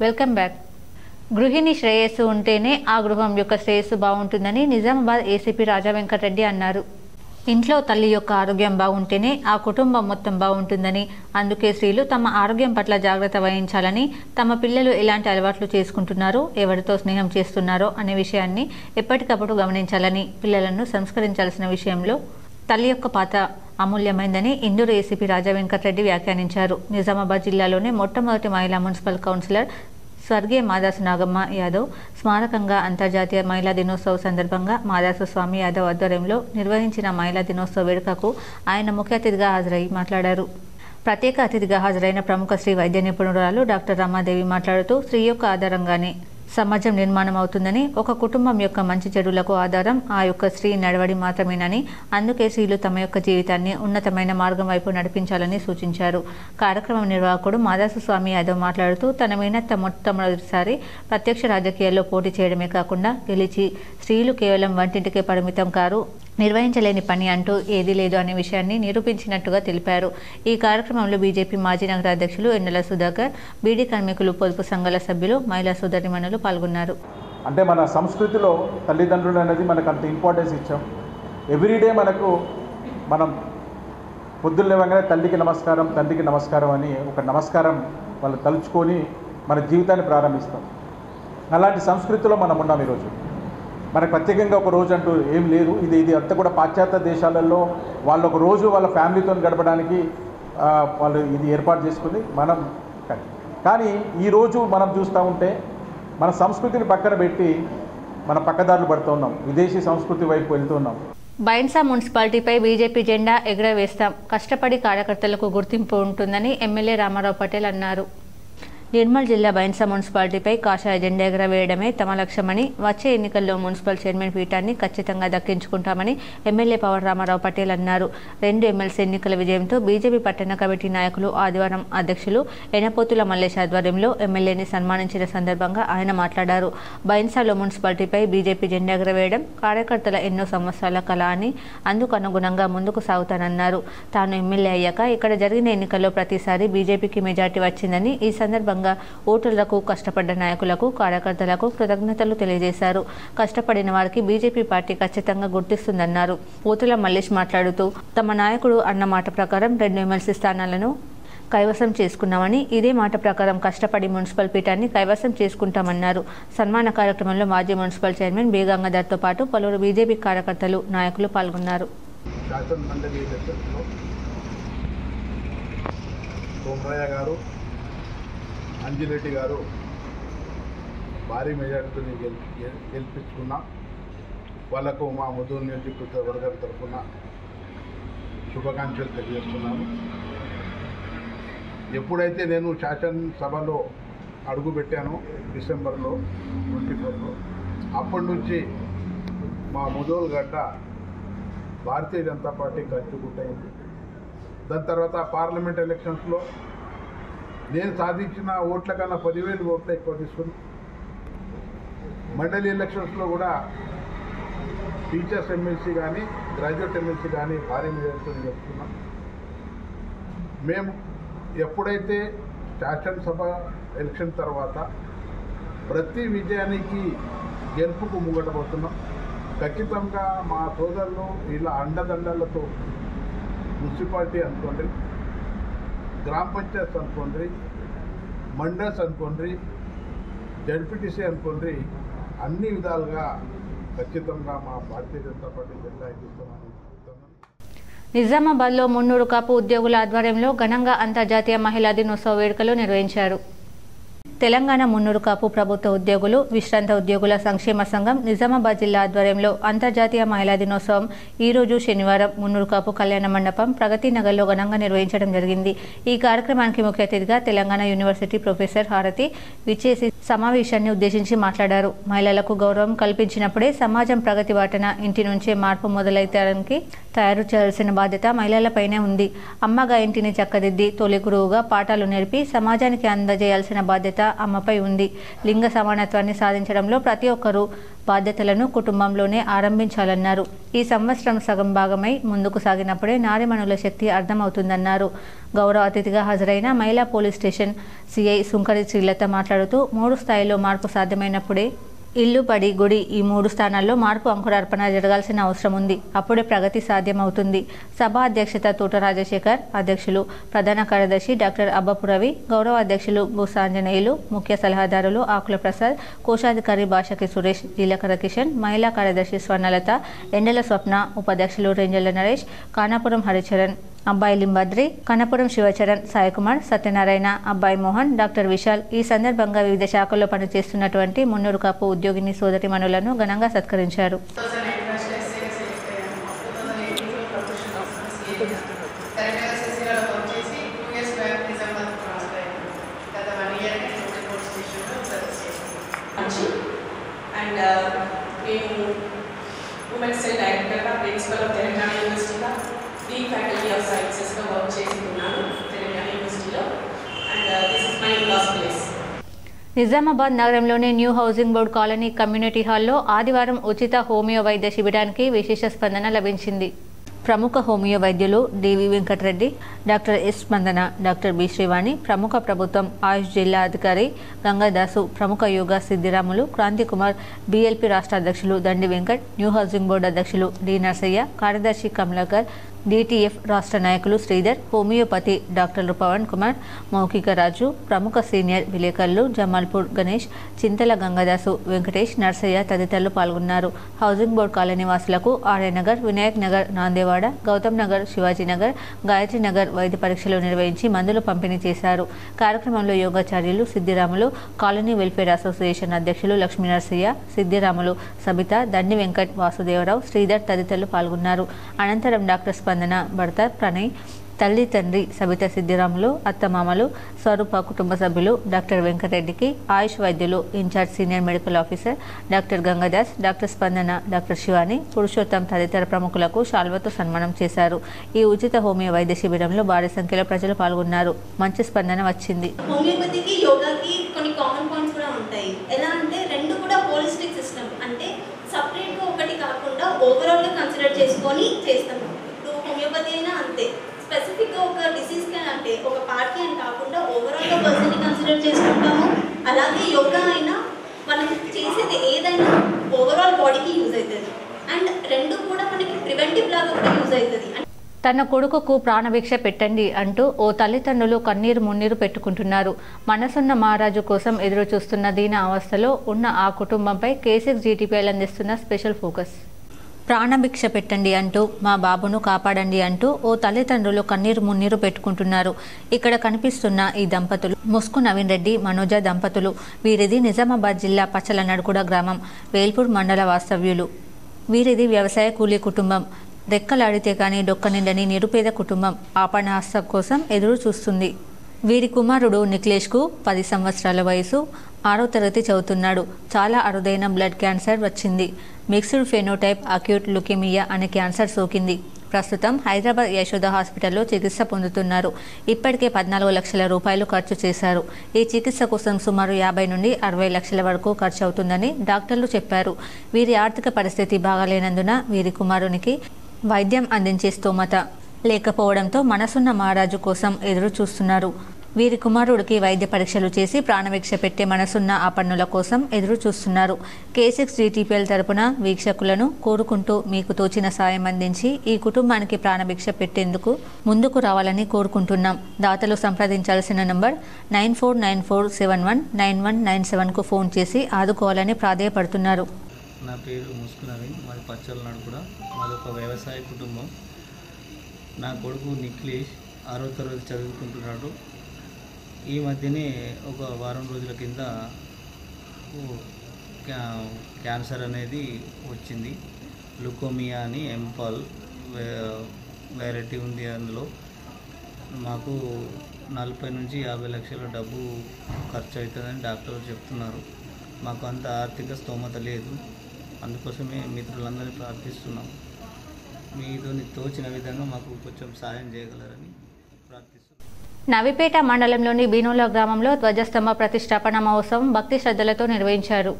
Welcome back. గృహిణి శ్రేయస్సు ఉంటేనే ఆ గృహం యొక్క శ్రేయస్సు బాగుంటుందని నిజామాబాద్ ఏసీపీ రాజా వెంకటరెడ్డి అన్నారు. ఇంట్లో తల్లి యొక్క ఆరోగ్యం బాగుంటేనే ఆ కుటుంబం మొత్తం బాగుంటుందని, అందుకే స్త్రీలు తమ ఆరోగ్యం పట్ల జాగ్రత్త వహించాలని, తమ పిల్లలు ఎలాంటి అలవాట్లు చేసుకుంటున్నారో, ఎవరితో స్నేహం చేస్తున్నారో అనే విషయాన్ని ఎప్పటికప్పుడు గమనించాలని, పిల్లలను సంస్కరించాల్సిన విషయంలో తల్లి యొక్క పాత్ర అమూల్యమైందని ఇందూరు ఏసీపీ రాజా వెంకటరెడ్డి వ్యాఖ్యానించారు. నిజామాబాద్ జిల్లాలోనే మొట్టమొదటి మహిళా మున్సిపల్ కౌన్సిలర్ స్వర్గీయ మాదాసు నాగమ్మ యాదవ్ స్మారకంగా అంతర్జాతీయ మహిళా దినోత్సవ సందర్భంగా మాదాసు స్వామి యాదవ్ ఆధ్వర్యంలో నిర్వహించిన మహిళా దినోత్సవ వేడుకకు ఆయన ముఖ్య అతిథిగా హాజరై మాట్లాడారు. ప్రత్యేక అతిథిగా హాజరైన ప్రముఖ స్త్రీ వైద్య నిపుణురాలు డాక్టర్ రమాదేవి మాట్లాడుతూ స్త్రీ యొక్క ఆధారంగానే సమాజం నిర్మాణం అవుతుందని, ఒక కుటుంబం యొక్క మంచి చెడులకు ఆధారం ఆ యొక్క స్త్రీ నడవడి మాత్రమేనని, అందుకే స్త్రీలు తమ యొక్క జీవితాన్ని ఉన్నతమైన మార్గం వైపు నడిపించాలని సూచించారు. కార్యక్రమం నిర్వాహకుడు మాదాసు స్వామి యాదవ్ మాట్లాడుతూ తన మేనత్త మొట్టమొదటిసారి ప్రత్యక్ష రాజకీయాల్లో పోటీ చేయడమే కాకుండా గెలిచి స్త్రీలు కేవలం వంటింటికే పరిమితం కారు, నిర్వహించలేని పని అంటూ ఏదీ లేదు అనే విషయాన్ని నిరూపించినట్టుగా తెలిపారు. ఈ కార్యక్రమంలో బీజేపీ మాజీ నగర అధ్యక్షులు ఎన్నెల సుధాకర్, బీడీ కార్మికులు పొదుపు సంఘాల సభ్యులు, మహిళా సోదరిమణులు పాల్గొన్నారు. అంటే మన సంస్కృతిలో తల్లిదండ్రులు అనేది మనకు అంత ఇంపార్టెన్స్ ఇచ్చాం. ఎవ్రీడే మనం పొద్దున్న లేవగానే తల్లికి నమస్కారం, తండ్రికి నమస్కారం అని ఒక నమస్కారం వాళ్ళు తలుచుకొని మన జీవితాన్ని ప్రారంభిస్తాం. అలాంటి సంస్కృతిలో మనం ఉన్నాం. ఈరోజు మనకు ప్రత్యేకంగా ఒక రోజు అంటూ ఏం లేదు. ఇది అంతా కూడా పాశ్చాత్య దేశాలలో వాళ్ళు ఒక రోజు వాళ్ళ ఫ్యామిలీతో గడపడానికి వాళ్ళు ఇది ఏర్పాటు చేసుకుని మనం, కానీ ఈరోజు మనం చూస్తూ ఉంటే మన సంస్కృతిని పక్కన పెట్టి మన పక్కదారులు పడుతూ ఉన్నాం, విదేశీ సంస్కృతి వైపు వెళ్తున్నాం. బైన్సా మున్సిపాలిటీపై బీజేపీ జెండా ఎగురవేస్తాం, కష్టపడి కార్యకర్తలకు గుర్తింపు ఉంటుందని ఎమ్మెల్యే రామారావు పటేల్ అన్నారు. నిర్మల్ జిల్లా బైన్సా మున్సిపాలిటీపై కాషాయ జెండా ఎగరవేయడమే తమ లక్ష్యమని, వచ్చే ఎన్నికల్లో మున్సిపల్ చైర్మన్ పీఠాన్ని ఖచ్చితంగా దక్కించుకుంటామని ఎమ్మెల్యే పవర్ రామారావు పటేల్ అన్నారు. 2 ఎమ్మెల్సీ ఎన్నికల విజయంతో బీజేపీ పట్టణ కమిటీ నాయకులు ఆదివారం అధ్యక్షులు ఎనపోతుల మల్లేష్ ఆధ్వర్యంలో ఎమ్మెల్యేని సన్మానించిన సందర్భంగా ఆయన మాట్లాడారు. బైన్సాలో మున్సిపాలిటీపై బీజేపీ జెండా ఎగరవేయడం కార్యకర్తల ఎన్నో సంవత్సరాల కళ అని, అందుకు అనుగుణంగా ముందుకు సాగుతానన్నారు. తాను ఎమ్మెల్యే అయ్యాక ఇక్కడ జరిగిన ఎన్నికల్లో ప్రతిసారి బీజేపీకి మెజార్టీ వచ్చిందని, ఈ సందర్భంగా ఓటర్లకు, కష్టపడ్డ నాయకులకు, కార్యకర్తలకు కృతజ్ఞతలు తెలియజేశారు. కష్టపడిన వారికి బీజేపీ పార్టీ ఖచ్చితంగా గుర్తిస్తుందన్నారు. పోతుల మల్లేష్ మాట్లాడుతూ తమ నాయకుడు అన్న మాట ప్రకారం 2 ఎమ్మెల్సీ స్థానాలను కైవసం చేసుకున్నామని, ఇదే మాట ప్రకారం కష్టపడి మున్సిపల్ పీఠాన్ని కైవసం చేసుకుంటామన్నారు. సన్మాన కార్యక్రమంలో మాజీ మున్సిపల్ చైర్మన్ బి గంగాధర్తో పాటు పలువురు బీజేపీ కార్యకర్తలు, నాయకులు పాల్గొన్నారు. అంజిరెడ్డి గారు భారీ మెజార్టీతో గెలిపించుకున్నాం. వాళ్లకు మా ముదూరు నియోజకవర్గం తరఫున శుభాకాంక్షలు తెలియజేస్తున్నాను. ఎప్పుడైతే నేను శాసనసభలో అడుగుపెట్టానో డిసెంబర్లో 24లో, అప్పటి నుంచి మా ముదూరు గడ్డ భారతీయ జనతా పార్టీ ఖర్చుకుంటైంది. దాని తర్వాత పార్లమెంట్ ఎలక్షన్స్లో నేను సాధించిన ఓట్ల కన్నా 10,000 ఓట్లు ఎక్కువ తీసుకుని, మండలి ఎలక్షన్స్లో కూడా టీచర్స్ ఎమ్మెల్సీ కానీ, గ్రాడ్యుయేట్ ఎమ్మెల్సీ కానీ భారీ మెజార్టీతో గెలుచుకున్నాం. మేము ఎప్పుడైతే శాసనసభ ఎలక్షన్ తర్వాత ప్రతి విజయానికి గెలుపుకు ముంగటపోతున్నాం. ఖచ్చితంగా మా సోదరులు ఇలా అండదండలతో మున్సిపాలిటీ అనుకోండి, గ్రామ పంచాయత్ అనుకోండి, మండల్స్ అనుకోండి, జడ్పీటీసీ అనుకోండి, అన్ని విధాలుగా ఖచ్చితంగా మా భారతీయ జనతా పార్టీ జెండా ఎగురుతామని చెప్తున్నాను. నిజామాబాద్లో 300 కాపు ఉద్యోగుల ఆధ్వర్యంలో ఘనంగా అంతర్జాతీయ మహిళా దినోత్సవ వేడుకలు నిర్వహించారు. తెలంగాణ 300 కాపు ప్రభుత్వ ఉద్యోగులు, విశ్రాంత ఉద్యోగుల సంక్షేమ సంఘం నిజామాబాద్ జిల్లా ఆధ్వర్యంలో అంతర్జాతీయ మహిళా దినోత్సవం ఈరోజు శనివారం 300 కాపు కళ్యాణ మండపం ప్రగతి నగర్లో ఘనంగా నిర్వహించడం జరిగింది. ఈ కార్యక్రమానికి ముఖ్య అతిథిగా తెలంగాణ యూనివర్సిటీ ప్రొఫెసర్ హారతి విచ్చేసి సమావేశాన్ని ఉద్దేశించి మాట్లాడారు. మహిళలకు గౌరవం కల్పించినప్పుడే సమాజం ప్రగతి బాటన ఇంటి నుంచే మార్పు మొదలైతానికి తయారు చేయాల్సిన బాధ్యత మహిళలపైనే ఉంది. అమ్మగా ఇంటిని చక్కదిద్ది తొలి గురువుగా పాఠాలు నేర్పి సమాజానికి అందజేయాల్సిన బాధ్యత అమ్మపై ఉంది. లింగ సమానత్వాన్ని సాధించడంలో ప్రతి ఒక్కరూ బాధ్యతలను కుటుంబంలోనే ఆరంభించాలన్నారు. ఈ సంవత్సరం సగం భాగమై ముందుకు సాగినప్పుడే నారీమణుల శక్తి అర్థమవుతుందన్నారు. గౌరవ అతిథిగా హాజరైన మహిళా పోలీస్ స్టేషన్ సిఐ సుంకరి శ్రీలత మాట్లాడుతూ 3 స్థాయిలో మార్పు సాధ్యమైనప్పుడే ఇల్లు, బడి, గుడి ఈ 3 స్థానాల్లో మార్పు అంకురార్పణ జరగాల్సిన అవసరం ఉంది. అప్పుడే ప్రగతి సాధ్యమవుతుంది. సభ అధ్యక్షత తోట రాజశేఖర్, అధ్యక్షులు ప్రధాన కార్యదర్శి డాక్టర్ అబ్బపు రవి, గౌరవ అధ్యక్షులు భూసాంజనేయులు, ముఖ్య సలహాదారులు ఆకుల ప్రసాద్, కోశాధికారి భాషకి సురేష్, జీలకర్ర కిషన్, మహిళా కార్యదర్శి స్వర్ణలత, ఎండల స్వప్న, ఉపాధ్యక్షులు రెంజల నరేష్, కానాపురం హరిచరణ్, అబ్బాయి లింబాద్రి, కనపురం శివచరణ్, సాయికుమార్, సత్యనారాయణ, అబ్బాయి మోహన్, డాక్టర్ విశాల్ ఈ సందర్భంగా వివిధ శాఖల్లో పనిచేస్తున్నటువంటి 300 కాపు ఉద్యోగిని సోదరిమణులను ఘనంగా సత్కరించారు. ఫ్యాకల్టీ ఆఫ్ సైన్సెస్లో వర్క్ చేస్తున్నాను తెలంగాణ యూనివర్సిటీలో. And this is my last place. Nizamabad నగరంలోని new housing board colony community హాల్లో ఆదివారం ఉచిత హోమియో వైద్య శిబిరానికి విశేష స్పందన లభించింది. ప్రముఖ హోమియో వైద్యులు డివి వెంకటరెడ్డి, డాక్టర్ ఎస్ స్పందన, డాక్టర్ బి శ్రీవాణి, ప్రముఖ ప్రభుత్వం ఆయుష్ జిల్లా అధికారి గంగాదాసు, ప్రముఖ యోగా సిద్ధిరాములు, క్రాంతి కుమార్, బిఎల్పి రాష్ట్ర అధ్యక్షులు దండి వెంకట్, న్యూ హౌసింగ్ బోర్డు అధ్యక్షులు డి నర్సయ్య, కార్యదర్శి కమలాకర్, డిటిఎఫ్ రాష్ట్ర నాయకులు శ్రీధర్, హోమియోపతి డాక్టర్లు పవన్ కుమార్, మౌఖిక రాజు, ప్రముఖ సీనియర్ విలేకరులు జమాల్పూర్ గణేష్, చింతల గంగదాసు, వెంకటేష్, నర్సయ్య తదితరులు పాల్గొన్నారు. హౌసింగ్ బోర్డు కాలనీ వాసులకు ఆర్య నగర్, వినాయక్ నగర్, నాందేవాడ, గౌతమ్ నగర్, శివాజీనగర్, గాయత్రి నగర్ వైద్య పరీక్షలు నిర్వహించి మందులు పంపిణీ చేశారు. కార్యక్రమంలో యోగాచార్యులు సిద్ధిరాములు, కాలనీ వెల్ఫేర్ అసోసియేషన్ అధ్యక్షులు లక్ష్మీ నర్సయ్య, సిద్ధిరాములు, సబిత, దండి వెంకట్, వాసుదేవరావు, శ్రీధర్ తదితరులు పాల్గొన్నారు. అనంతరం డాక్టర్ స్పందన భర్త ప్రణయ్, తల్లి తండ్రి సబితా సిద్ధిరాములు, అత్తమామలు, స్వరూప కుటుంబ సభ్యులు, డాక్టర్ వెంకటరెడ్డికి ఆయుష్ వైద్యులు, incharge senior medical officer doctor Gangadas, doctor Spandana, doctor Shivani, Purushottam తదితర ప్రముఖులకు శాల్వతో సన్మానం చేశారు. ఈ ఉచిత హోమియో వైద్య శిబిరంలో భారీ సంఖ్యలో ప్రజలు పాల్గొన్నారు. మంచి స్పందన వచ్చింది. హోమియోపతికి యోగాకి కొన్ని కామన్ పాయింట్స్ కూడా ఉంటాయి. ఎలా అంటే రెండు కూడా హోలిస్టిక్ సిస్టమ్, అంటే సపరేట్గా ఒకటి కాకుండా ఓవరాల్గా కన్సిడర్ చేసుకొని చేస్తాము. ఇప్పుడు హోమియోపతి అయినా అంతే, స్పెసిఫిక్గా ఒక డిసీజ్కి అంటే ఒక పార్ట్కి అని కాకుండా ఓవరాల్గా పర్సన్ని కన్సిడర్ చేసుకుంటాము. అలాగే యోగా అయినా మనం చేసేది ఏదైనా ఓవరాల్ బాడీకి యూజ్ అవుతుంది. అండ్ రెండు కూడా మనకి ప్రివెంటివ్ లాగా కూడా యూజ్ అవుతుంది. తన కొడుకుకు ప్రాణభిక్ష పెట్టండి అంటూ ఓ తల్లిదండ్రులు కన్నీరు మున్నీరు పెట్టుకుంటున్నారు. మనసున్న మహారాజు కోసం ఎదురు చూస్తున్న దీన అవస్థలో ఉన్న ఆ కుటుంబంపై K6 GTPL అందిస్తున్న స్పెషల్ ఫోకస్. ప్రాణభిక్ష పెట్టండి అంటూ మా బాబును కాపాడండి అంటూ ఓ తల్లిదండ్రులు కన్నీరు మున్నీరు పెట్టుకుంటున్నారు. ఇక్కడ కనిపిస్తున్న ఈ దంపతులు ముస్కు నవీన్ రెడ్డి, మనోజ దంపతులు. వీరిది నిజామాబాద్ జిల్లా పచ్చలనడుగుడ గ్రామం, వేల్పూర్ మండల వాస్తవ్యులు. వీరిది వ్యవసాయ కూలీ కుటుంబం. రెక్కలాడితే కానీ డొక్క నిండని నిరుపేద కుటుంబం ఆపణాస్తం కోసం ఎదురు చూస్తుంది. వీరి కుమారుడు నిఖిలేష్కు 10 సంవత్సరాల వయసు, 6వ తరగతి చదువుతున్నాడు. చాలా అరుదైన బ్లడ్ క్యాన్సర్ వచ్చింది. మిక్స్డ్ ఫెనోటైప్ అక్యూట్ లుకేమియా అనే క్యాన్సర్ సోకింది. ప్రస్తుతం హైదరాబాద్ యశోద హాస్పిటల్లో చికిత్స పొందుతున్నారు. ఇప్పటికే 14 లక్షల రూపాయలు ఖర్చు చేశారు. ఈ చికిత్స కోసం సుమారు 50 నుండి 60 లక్షల వరకు ఖర్చు అవుతుందని డాక్టర్లు చెప్పారు. వీరి ఆర్థిక పరిస్థితి బాగాలేనందున వీరి కుమారునికి వైద్యం అందించే స్తోమత లేకపోవడంతో మనసున్న మహారాజు కోసం ఎదురు చూస్తున్నారు. వీరి కుమారుడికి వైద్య పరీక్షలు చేసి ప్రాణభిక్ష పెట్టే మనసున్న ఆ పన్నుల కోసం ఎదురు చూస్తున్నారు. K6 GTPL తరపున వీక్షకులను కోరుకుంటూ మీకు తోచిన సాయం అందించి ఈ కుటుంబానికి ప్రాణభిక్ష పెట్టేందుకు ముందుకు రావాలని కోరుకుంటున్నాం. దాతలు సంప్రదించాల్సిన నంబర్ 9494719197కు ఫోన్ చేసి ఆదుకోవాలని ప్రాధేయపడుతున్నారు. నా పేరు ముస్కు నవీన్, మాది పచ్చలనడుగుడ. మాది ఒక వ్యవసాయ కుటుంబం. నా కొడుకు నిఖిలేష్ 6వ తరగతి చదువుకుంటున్నాడు. ఈ మధ్యనే ఒక వారం రోజుల కింద క్యాన్సర్ అనేది వచ్చింది. లుకోమియా అని ఎంపాల్ వెరైటీ ఉంది. అందులో మాకు 40 నుంచి 50 లక్షల డబ్బు ఖర్చు అవుతుందని డాక్టర్లు చెప్తున్నారు. మాకు అంత ఆర్థిక స్తోమత లేదు. అందుకోసమే మిత్రులందరినీ ప్రార్థిస్తున్నాం. మీతో తోచిన విధంగా మాకు కొంచెం సాయం చేయగలరని ప్రార్థిస్తున్నాం. నవిపేట మండలంలోని బీనోల గ్రామంలో ధ్వజస్తంభ ప్రతిష్టాపన మహోత్సవం భక్తి శ్రద్ధలతో నిర్వహించారు.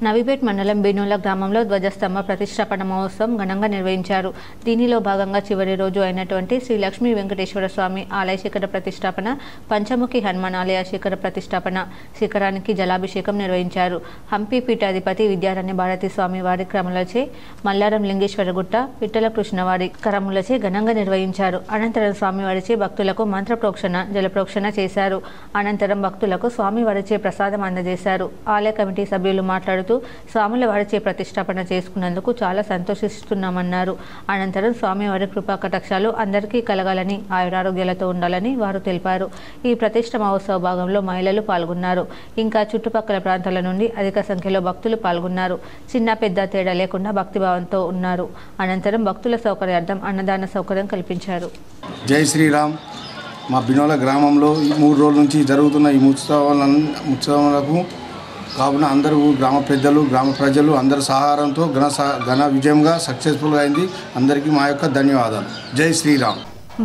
నవిపేట్ మండలం బీనోల గ్రామంలో ధ్వజస్తంభ ప్రతిష్టాపన మహోత్సవం ఘనంగా నిర్వహించారు. దీనిలో భాగంగా చివరి రోజు అయినటువంటి శ్రీ లక్ష్మీ వెంకటేశ్వర స్వామి ఆలయ శిఖర ప్రతిష్టాపన, పంచముఖి హనుమాన్ ఆలయ శిఖర ప్రతిష్టాపన, శిఖరానికి జలాభిషేకం నిర్వహించారు. హంపి పీఠాధిపతి విద్యారణ్య భారతి స్వామి వారి క్రమలచే, మల్లారం లింగేశ్వరగుట్ట విఠల కృష్ణవారి క్రమలచే ఘనంగా నిర్వహించారు. అనంతరం స్వామివారిచే భక్తులకు మంత్ర ప్రోక్షణ, జల ప్రోక్షణ చేశారు. అనంతరం భక్తులకు స్వామివారిచే ప్రసాదం అందజేశారు. ఆలయ కమిటీ సభ్యులు మాట్లాడుతూ స్వాముల వారిచే ప్రతిష్టాపన చేసుకున్నందుకు చాలా సంతోషిస్తున్నామన్నారు. అనంతరం స్వామివారి కృపా కటాక్షాలు అందరికీ కలగాలని, ఆయురారోగ్యాలతో ఉండాలని వారు తెలిపారు. ఈ ప్రతిష్ట మహోత్సవ భాగంలో మహిళలు పాల్గొన్నారు. ఇంకా చుట్టుపక్కల ప్రాంతాల నుండి అధిక సంఖ్యలో భక్తులు పాల్గొన్నారు. చిన్న పెద్ద తేడా లేకుండా భక్తిభావంతో ఉన్నారు. అనంతరం భక్తుల సౌకర్యార్థం అన్నదాన సౌకర్యం కల్పించారు. జై శ్రీరామ్. మా బినోల గ్రామంలో 3 రోజుల నుంచి జరుగుతున్న ఈ ఉత్సవాలకు కావున అందరూ గ్రామ పెద్దలు, గ్రామ ప్రజలు అందరి సహారంతో ఘన విజయంగా సక్సెస్ఫుల్గా అయింది. అందరికీ మా యొక్క ధన్యవాదాలు. జై శ్రీరామ్.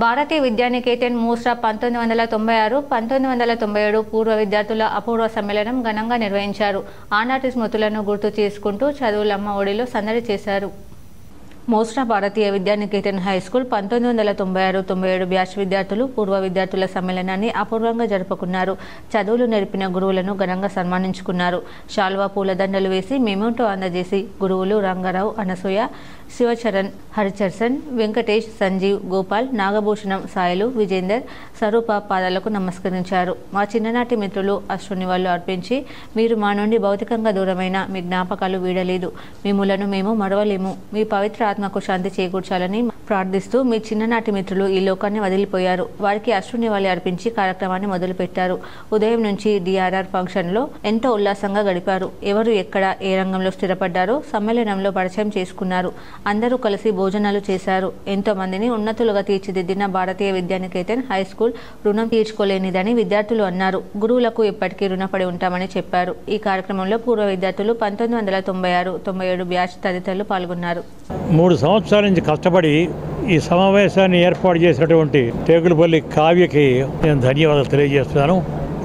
భారతీయ విద్యానికేతన్ మూసా 1996, 1997 పూర్వ విద్యార్థుల అపూర్వ సమ్మేళనం ఘనంగా నిర్వహించారు. ఆనాటి స్మృతులను గుర్తు చేసుకుంటూ చదువులమ్మ ఒడిలో సందడి చేశారు. మోస్రా భారతీయ విద్యానికేతన్ హై స్కూల్ 1996-97 బ్యాచ్ విద్యార్థులు పూర్వ విద్యార్థుల సమ్మేళనాన్ని అపూర్వంగా జరుపుకున్నారు. చదువులు నేర్పిన గురువులను ఘనంగా సన్మానించుకున్నారు. శాల్వా పూలదండలు వేసి మెమోటో అందజేసి గురువులు రంగారావు, అనసూయ, శివచరణ్, హరిచర్సన్, వెంకటేష్, సంజీవ్, గోపాల్, నాగభూషణం, సాయిలు, విజేందర్, స్వరూప పాదాలకు నమస్కరించారు. మా చిన్ననాటి మిత్రులు అశ్రునివాళ్లు అర్పించి, మీరు మా నుండి భౌతికంగా దూరమైన మీ జ్ఞాపకాలు వీడలేదు, మిమ్ములను మేము మరవలేము, మీ పవిత్ర ఆత్మకు శాంతి చేకూర్చాలని ప్రార్థిస్తూ మీ చిన్ననాటి మిత్రులు ఈ లోకాన్ని వదిలిపోయారు. వారికి అశ్రునివాళి అర్పించి కార్యక్రమాన్ని మొదలుపెట్టారు. ఉదయం నుంచి డిఆర్ఆర్ ఫంక్షన్లో ఎంతో ఉల్లాసంగా గడిపారు. ఎవరు ఎక్కడ ఏ రంగంలో స్థిరపడ్డారో సమ్మేళనంలో పరిచయం చేసుకున్నారు. అందరూ కలిసి భోజనాలు చేశారు. ఎంతో మందిని ఉన్నతులుగా తీర్చిదిద్దిన భారతీయ విద్యానికేతన్ హై స్కూల్ రుణం తీర్చుకోలేనిదని విద్యార్థులు అన్నారు. గురువులకు ఎప్పటికీ రుణపడి ఉంటామని చెప్పారు. ఈ కార్యక్రమంలో పూర్వ విద్యార్థులు 1996-97 బ్యాచ్ తదితరులు పాల్గొన్నారు. 3 సంవత్సరాల నుంచి కష్టపడి ఈ సమావేశాన్ని ఏర్పాటు చేసినటువంటి టేకులపల్లి కావ్యకి నేను ధన్యవాదాలు తెలియజేస్తున్నాను.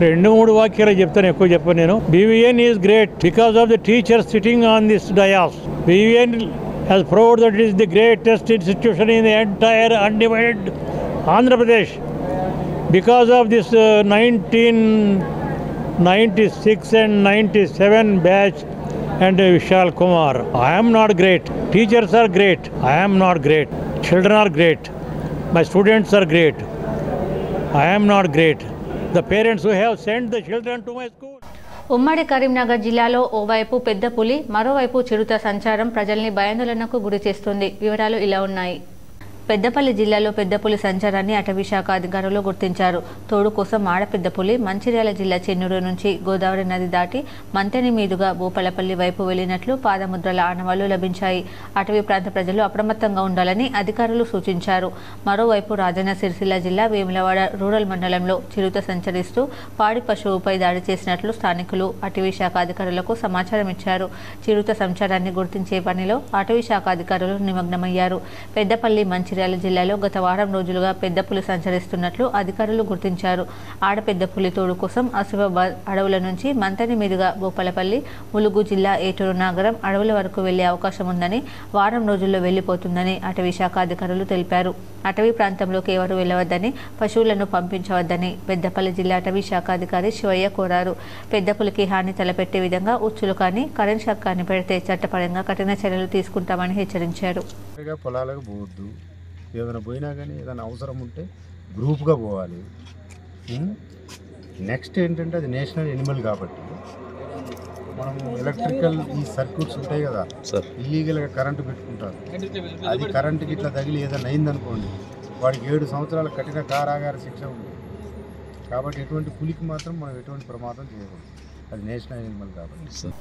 2-3 వాక్యాలు చెప్తాను, ఎక్కువ చెప్పాను నేను. BVN is great because of the teachers sitting on this dais. BVN has proved that it is the greatest institution in the entire undivided Andhra Pradesh because of this 1996 and 97 batch and Vishal Kumar. I am not great. Teachers are great. I am not great. Children are great. My students are great. I am not great. The parents who have sent the children to my school. ఉమ్మడి కరీంనగర్ జిల్లాలో ఓవైపు పెద్ద పులి, మరోవైపు చిరుత సంచారం ప్రజల్ని భయాందోళనకు గురి చేస్తుంది. వివరాలు ఇలా ఉన్నాయి. పెద్దపల్లి జిల్లాలో పెద్ద పులి సంచారాన్ని అటవీ శాఖ అధికారులు గుర్తించారు. తోడు కోసం ఆడపెద్ద పులి మంచిర్యాల జిల్లా చెన్నూరు నుంచి గోదావరి నది దాటి మంతెని మీదుగా భూపాలపల్లి వైపు వెళ్లినట్లు పాదముద్రల ఆనవాళ్లు లభించాయి. అటవీ ప్రాంత ప్రజలు అప్రమత్తంగా ఉండాలని అధికారులు సూచించారు. మరోవైపు రాజన్న సిరిసిల్ల జిల్లా వేములవాడ రూరల్ మండలంలో చిరుత సంచరిస్తూ పాడి పశువుపై దాడి చేసినట్లు స్థానికులు అటవీ శాఖ అధికారులకు సమాచారం ఇచ్చారు. చిరుత సంచారాన్ని గుర్తించే పనిలో అటవీ శాఖ అధికారులు నిమగ్నమయ్యారు. పెద్దపల్లి మంచిర్యాల జిల్లాలో గత వారం రోజులుగా పెద్ద పులి సంచరిస్తున్నట్లు అధికారులు గుర్తించారు. ఆడపెద్ద పులి తోడు కోసం ఆసిఫాబాద్ అడవుల నుంచి మంతని మీదుగా భూపాలపల్లి, ములుగు జిల్లా ఏటూరు నాగరం అడవుల వరకు వెళ్లే అవకాశం ఉందని, వారం రోజుల్లో వెళ్లిపోతుందని అటవీ శాఖ అధికారులు తెలిపారు. అటవీ ప్రాంతంలోకి ఎవరు వెళ్లవద్దని, పశువులను పంపించవద్దని పెద్దపల్లి జిల్లా అటవీ శాఖ అధికారి శివయ్య కోరారు. పెద్ద పులికి హాని తలపెట్టే విధంగా ఉచ్చులు కానీ కరెంట్ షాక్ కానీ పెడితే చట్టపరంగా కఠిన చర్యలు తీసుకుంటామని హెచ్చరించారు. పొలాలకు పోవద్దు, ఏదైనా పోయినా కానీ ఏదైనా అవసరం ఉంటే గ్రూప్గా పోవాలి. నెక్స్ట్ ఏంటంటే అది నేషనల్ ఎనిమల్ కాబట్టి మనం ఎలక్ట్రికల్ ఈ సర్క్యూట్స్ ఉంటాయి కదా, ఇల్లీగల్గా కరెంటు పెట్టుకుంటారు. అది కరెంటుకి ఇట్లా తగిలి ఏదైనా అయిందనుకోండి, వాడికి 7 సంవత్సరాల కఠిన కారాగార శిక్ష ఉంది. కాబట్టి ఎటువంటి పులికి మాత్రం మనం ఎటువంటి ప్రమాదం చేయకూడదు, అది నేషనల్ ఎనిమల్ కాబట్టి.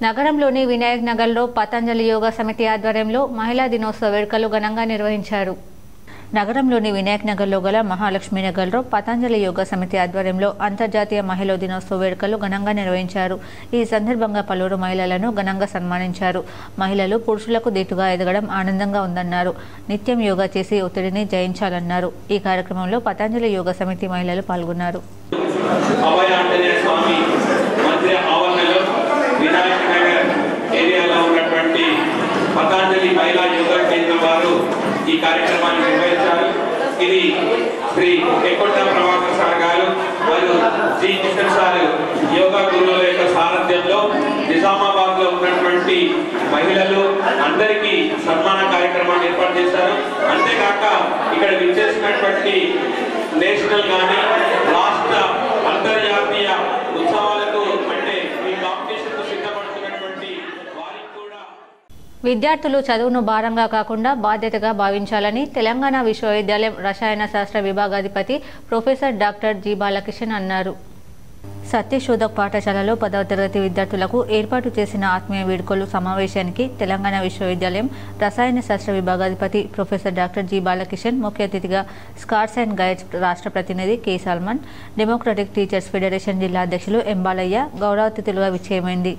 నగరంలోని వినాయక్ నగర్లో పతంజలి యోగా సమితి ఆధ్వర్యంలో మహిళా దినోత్సవ వేడుకలు ఘనంగా నిర్వహించారు. నగరంలోని వినాయక్ నగర్లో గల మహాలక్ష్మి నగర్లో పతంజలి యోగా సమితి ఆధ్వర్యంలో అంతర్జాతీయ మహిళా దినోత్సవ వేడుకలు ఘనంగా నిర్వహించారు. ఈ సందర్భంగా పలువురు మహిళలను ఘనంగా సన్మానించారు. మహిళలు పురుషులకు దీటుగా ఎదగడం ఆనందంగా ఉందన్నారు. నిత్యం యోగా చేసి ఒత్తిడిని జయించాలన్నారు. ఈ కార్యక్రమంలో పతంజలి యోగా సమితి మహిళలు పాల్గొన్నారు. పతంజలి మహిళా యోగా కేంద్రం వారు ఈ కార్యక్రమాన్ని నిర్వహించారు. ఇది శ్రీ ఎకొట్ట ప్రభాకర్ సార్ గారు మరియు జి కిషన్ సార్ యోగా గురువుల యొక్క సారథ్యంలో నిజామాబాద్ లో ఉన్నటువంటి మహిళలు అందరికీ సన్మాన కార్యక్రమాన్ని ఏర్పాటు చేశారు. అంతేకాక ఇక్కడ విచ్చేసినటువంటి నేషనల్ కానీ రాష్ట్ర అంతర్జాతీయ ఉత్సవాలకు అంటే ఈ కాంపిటీషన్ సిద్ధపడుతున్నటువంటి వారికి కూడా విద్యార్థులు చదువును భారంగా కాకుండా బాధ్యతగా భావించాలని తెలంగాణ విశ్వవిద్యాలయం రసాయన శాస్త్ర విభాగాధిపతి ప్రొఫెసర్ డాక్టర్ జి బాలకిషన్ అన్నారు. సత్యశోధక్ పాఠశాలలో 10వ తరగతి విద్యార్థులకు ఏర్పాటు చేసిన ఆత్మీయ వేడుకలు సమావేశానికి తెలంగాణ విశ్వవిద్యాలయం రసాయన శాస్త్ర విభాగాధిపతి ప్రొఫెసర్ డాక్టర్ జి బాలకిషన్ ముఖ్య అతిథిగా స్కాట్స్ అండ్ గైడ్స్ రాష్ట్ర ప్రతినిధి K Salman, democratic teachers federation జిల్లా అధ్యక్షులు ఎం బాలయ్య గౌరవ అతిథులుగా విచ్చేయమైంది.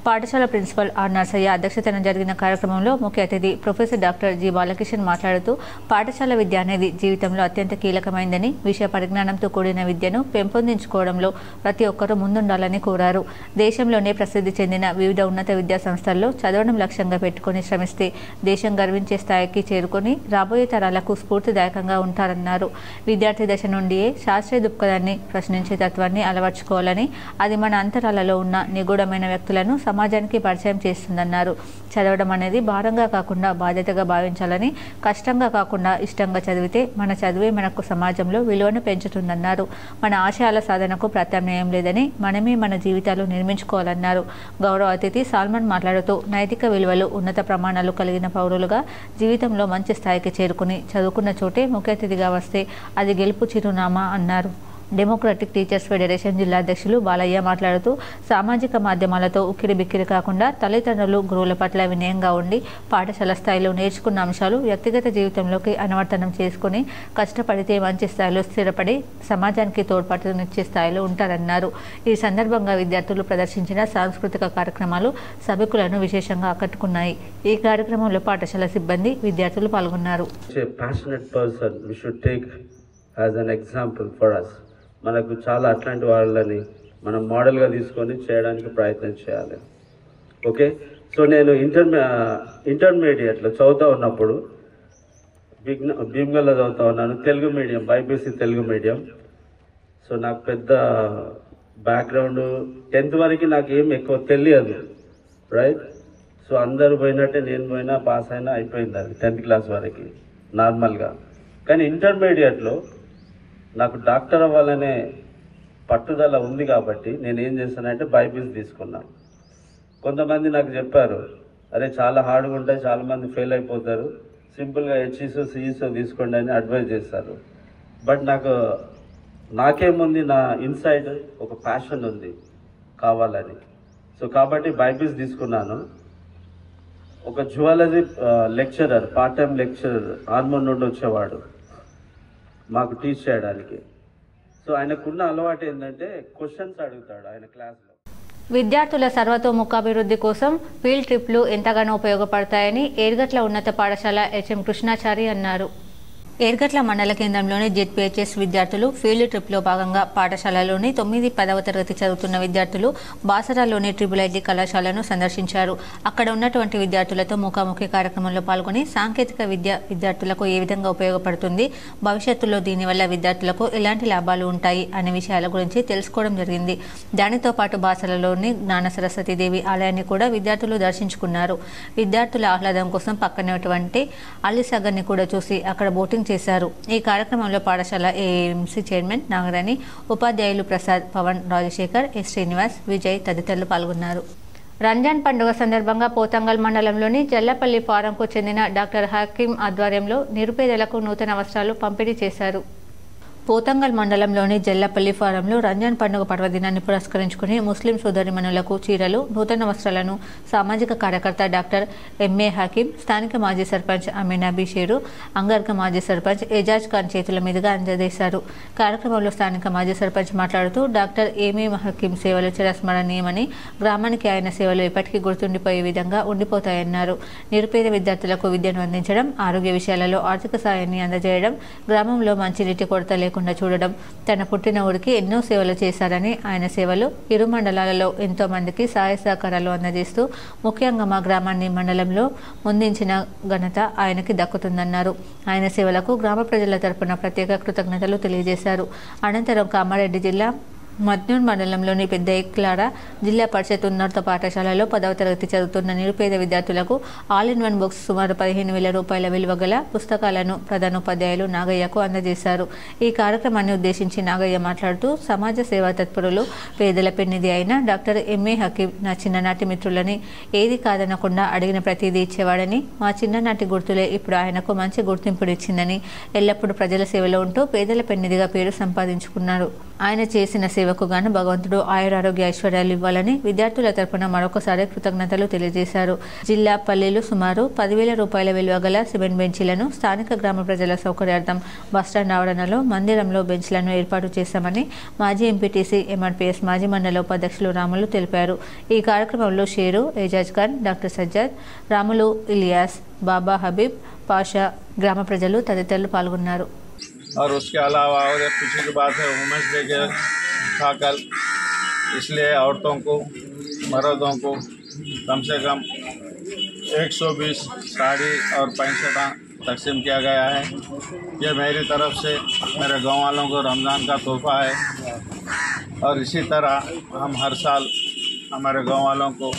పాఠశాల ప్రిన్సిపల్ ఆర్ నర్సయ్య అధ్యక్షతన జరిగిన కార్యక్రమంలో ముఖ్య అతిథి ప్రొఫెసర్ డాక్టర్ జి బాలకిషన్ మాట్లాడుతూ పాఠశాల విద్య అనేది జీవితంలో అత్యంత కీలకమైందని, విషయ పరిజ్ఞానంతో కూడిన విద్యను పెంపొందించుకోవడంలో ప్రతి ఒక్కరూ ముందుండాలని కోరారు. దేశంలోనే ప్రసిద్ధి చెందిన వివిధ ఉన్నత విద్యా సంస్థల్లో చదవడం లక్ష్యంగా పెట్టుకుని శ్రమిస్తే దేశం గర్వించే స్థాయికి చేరుకొని రాబోయే తరాలకు స్ఫూర్తిదాయకంగా ఉంటారన్నారు. విద్యార్థి దశ నుండియే శాస్త్రీయ దృక్పథాన్ని ప్రశ్నించే తత్వాన్ని అలవర్చుకోవాలని, అది మన అంతరాలలో ఉన్న నిగూఢమైన వ్యక్తులను సమాజానికి పరిచయం చేస్తుందన్నారు. చదవడం అనేది భారంగా కాకుండా బాధ్యతగా భావించాలని, కష్టంగా కాకుండా ఇష్టంగా చదివితే మన చదువే మనకు సమాజంలో విలువను పెంచుతుందన్నారు. మన ఆశయాల సాధనకు ప్రత్యామ్నాయం లేదని, మనమే మన జీవితాలు నిర్మించుకోవాలన్నారు. గౌరవ అతిథి సాల్మన్ మాట్లాడుతూ నైతిక విలువలు, ఉన్నత ప్రమాణాలు కలిగిన పౌరులుగా జీవితంలో మంచి స్థాయికి చేరుకుని చదువుకున్న చోటే ముఖ్య అతిథిగా వస్తే అది గెలుపు చిరునామా అన్నారు. డెమోక్రటిక్ టీచర్స్ ఫెడరేషన్ జిల్లా అధ్యక్షులు బాలయ్య మాట్లాడుతూ సామాజిక మాధ్యమాలతో ఉక్కిరి బిక్కిరి కాకుండా తల్లిదండ్రులు, గురువుల పట్ల వినయంగా ఉండి పాఠశాల స్థాయిలో నేర్చుకున్న అంశాలు వ్యక్తిగత జీవితంలోకి అనువర్తనం చేసుకుని కష్టపడితే మంచి స్థాయిలో స్థిరపడి సమాజానికి తోడ్పాటునిచ్చే స్థాయిలో ఉంటారన్నారు. ఈ సందర్భంగా విద్యార్థులు ప్రదర్శించిన సాంస్కృతిక కార్యక్రమాలు సభికులను విశేషంగా ఆకట్టుకున్నాయి. ఈ కార్యక్రమంలో పాఠశాల సిబ్బంది, విద్యార్థులు పాల్గొన్నారు. మనకు చాలా అట్లాంటి వాళ్ళని మనం మోడల్గా తీసుకొని చేయడానికి ప్రయత్నం చేయాలి. ఓకే, సో నేను ఇంటర్మీడియట్లో చదువుతూ ఉన్నప్పుడు భీమ్గల్లో చదువుతూ ఉన్నాను. Telugu medium, BiPC Telugu medium. So నాకు పెద్ద బ్యాక్గ్రౌండ్ 10th వరకు నాకు ఏం ఎక్కువ తెలియదు, రైట్. సో అందరూ పోయినట్టే నేను పోయినా, పాస్ అయినా అయిపోయింది అది 10th క్లాస్ వరకు నార్మల్గా. కానీ ఇంటర్మీడియట్లో నాకు డాక్టర్ అవ్వాలనే పట్టుదల ఉంది కాబట్టి నేను ఏం చేశానంటే బైపీసీ తీసుకున్నాను. కొంతమంది నాకు చెప్పారు, అరే చాలా హార్డ్గా ఉంటాయి, చాలామంది ఫెయిల్ అయిపోతారు, సింపుల్గా హెచ్ఈసో సిఈసో తీసుకోండి అని అడ్వైజ్ చేస్తారు. బట్ నాకేముంది, నా ఇన్సైడ్ ఒక ప్యాషన్ ఉంది కావాలని. సో కాబట్టి బైపీసీ తీసుకున్నాను. ఒక zoology lecturer, part time lecturer hormone నుండి వచ్చేవాడు మాకు టీచ్ చేయడానికి. సో ఆయనకున్న అలవాటు ఏంటంటే క్వశ్చన్స్ అడుగుతాడు ఆయన క్లాస్లో. విద్యార్థుల సర్వతోముఖాభివృద్ధి కోసం ఫీల్డ్ ట్రిప్లు ఎంతగానో ఉపయోగపడతాయని ఏర్గట్ల ఉన్నత పాఠశాల హెచ్ఎం కృష్ణాచారి అన్నారు. ఏర్గట్ల మండల కేంద్రంలోని జెడ్పీహెచ్ఎస్ విద్యార్థులు ఫీల్డ్ ట్రిప్లో భాగంగా పాఠశాలలోని 9, 10వ తరగతి చదువుతున్న విద్యార్థులు బాసరాలోని ట్రిపుల్ కళాశాలను సందర్శించారు. అక్కడ ఉన్నటువంటి విద్యార్థులతో ముఖాముఖి కార్యక్రమంలో పాల్గొని సాంకేతిక విద్య విద్యార్థులకు ఏ విధంగా ఉపయోగపడుతుంది, భవిష్యత్తులో దీనివల్ల విద్యార్థులకు ఎలాంటి లాభాలు ఉంటాయి అనే విషయాల గురించి తెలుసుకోవడం జరిగింది. దానితో పాటు బాసరలోని జ్ఞాన సరస్వతీదేవి ఆలయాన్ని కూడా విద్యార్థులు దర్శించుకున్నారు. విద్యార్థుల ఆహ్లాదం కోసం పక్కనటువంటి అల్లిసాగర్ని కూడా చూసి అక్కడ బోటింగ్ చేశారు. ఈ కార్యక్రమంలో పాఠశాల ఏఎంసీ చైర్మన్ నాగరాణి, ఉపాధ్యాయులు ప్రసాద్, పవన్, రాజశేఖర్, ఎస్ శ్రీనివాస్, విజయ్ తదితరులు పాల్గొన్నారు. రంజాన్ పండుగ సందర్భంగా పోతంగల్ మండలంలోని జల్లపల్లి ఫారంకు చెందిన డాక్టర్ హకీం ఆధ్వర్యంలో నిరుపేదలకు నూతన వస్త్రాలు పంపిణీ చేశారు. పోతంగల్ మండలంలోని జల్లపల్లి ఫారంలో రంజాన్ పండుగ పర్వదినాన్ని పురస్కరించుకుని ముస్లిం సోదరిమణులకు చీరలు, నూతన వస్త్రాలను సామాజిక కార్యకర్త డాక్టర్ ఎంఏ హకీం, స్థానిక మాజీ సర్పంచ్ అమీనా బిషేరు, అంగర్గ మాజీ సర్పంచ్ ఏజాజ్ ఖాన్ చేతుల మీదుగా అందజేశారు. కార్యక్రమంలో స్థానిక మాజీ సర్పంచ్ మాట్లాడుతూ డాక్టర్ ఎంఏ హకీం సేవలు చిరస్మరణీయమని, గ్రామానికి ఆయన సేవలు ఎప్పటికీ గుర్తుండిపోయే విధంగా ఉండిపోతాయన్నారు. నిరుపేద విద్యార్థులకు విద్యను అందించడం, ఆరోగ్య విషయాలలో ఆర్థిక సాయాన్ని అందజేయడం, గ్రామంలో మంచినీటి కొరత లేకుండా చూడడం, తన పుట్టిన ఊరికి ఎన్నో సేవలు చేశారని, ఆయన సేవలు ఇరు మండలాలలో ఎంతో మందికి సహాయ సహకారాలు అందజేస్తూ ముఖ్యంగా మా గ్రామాన్ని మండలంలో ముందించిన ఘనత ఆయనకి దక్కుతుందన్నారు. ఆయన సేవలకు గ్రామ ప్రజల తరపున ప్రత్యేక కృతజ్ఞతలు తెలియజేశారు. అనంతరం కామారెడ్డి జిల్లా మద్నూర్ మండలంలోని పెద్ద ఎక్లారా జిల్లా పరిషత్ ఉన్నత పాఠశాలలో 10వ తరగతి చదువుతున్న నిరుపేద విద్యార్థులకు ఆల్ ఇన్ వన్ బుక్స్ సుమారు 15,000 రూపాయల విలువ గల పుస్తకాలను ప్రధానోపాధ్యాయులు నాగయ్యకు అందజేశారు. ఈ కార్యక్రమాన్ని ఉద్దేశించి నాగయ్య మాట్లాడుతూ సమాజ సేవా తత్పరులు, పేదల పెన్నిధి అయిన డాక్టర్ ఎంఏ హకీం నా చిన్ననాటి మిత్రులని ఏది కాదనకుండా అడిగిన ప్రతిదీ ఇచ్చేవాడని, మా చిన్ననాటి గుర్తులే ఇప్పుడు ఆయనకు మంచి గుర్తింపునిచ్చిందని, ఎల్లప్పుడూ ప్రజల సేవలో ఉంటూ పేదల పెన్నిధిగా పేరు సంపాదించుకున్నారు. ఆయన చేసిన సేవకు గాను భగవంతుడు ఆయురారోగ్య ఐశ్వర్యాలు ఇవ్వాలని విద్యార్థుల తరపున మరొకసారి కృతజ్ఞతలు తెలియజేశారు. జిల్లా పల్లెలు సుమారు 10,000 రూపాయల విలువ గల సిమెంట్ బెంచీలను స్థానిక గ్రామ ప్రజల సౌకర్యార్థం బస్టాండ్ ఆవరణలో మందిరంలో బెంచ్లను ఏర్పాటు చేశామని మాజీ ఎంపీటీసీ, ఎంఆర్పీఎస్ మాజీ మండల ఉపాధ్యక్షులు రాములు తెలిపారు. ఈ కార్యక్రమంలో షేరు, ఏజాజ్ ఖాన్, డాక్టర్ సజ్జద్, రాములు, ఇలియాస్, బాబా హబీబ్, పాషా, గ్రామ ప్రజలు తదితరులు పాల్గొన్నారు. और उसके अलावा और पीछे की बात है वुमेंस डे के था कल, इसलिए औरतों को, मर्दों को कम से कम 120 साड़ी और पैंसठा तकसीम किया गया है। ये मेरी तरफ से मेरे गाँव वालों को रमज़ान का तोहफ़ा है और इसी तरह हम हर साल हमारे गाँव वालों को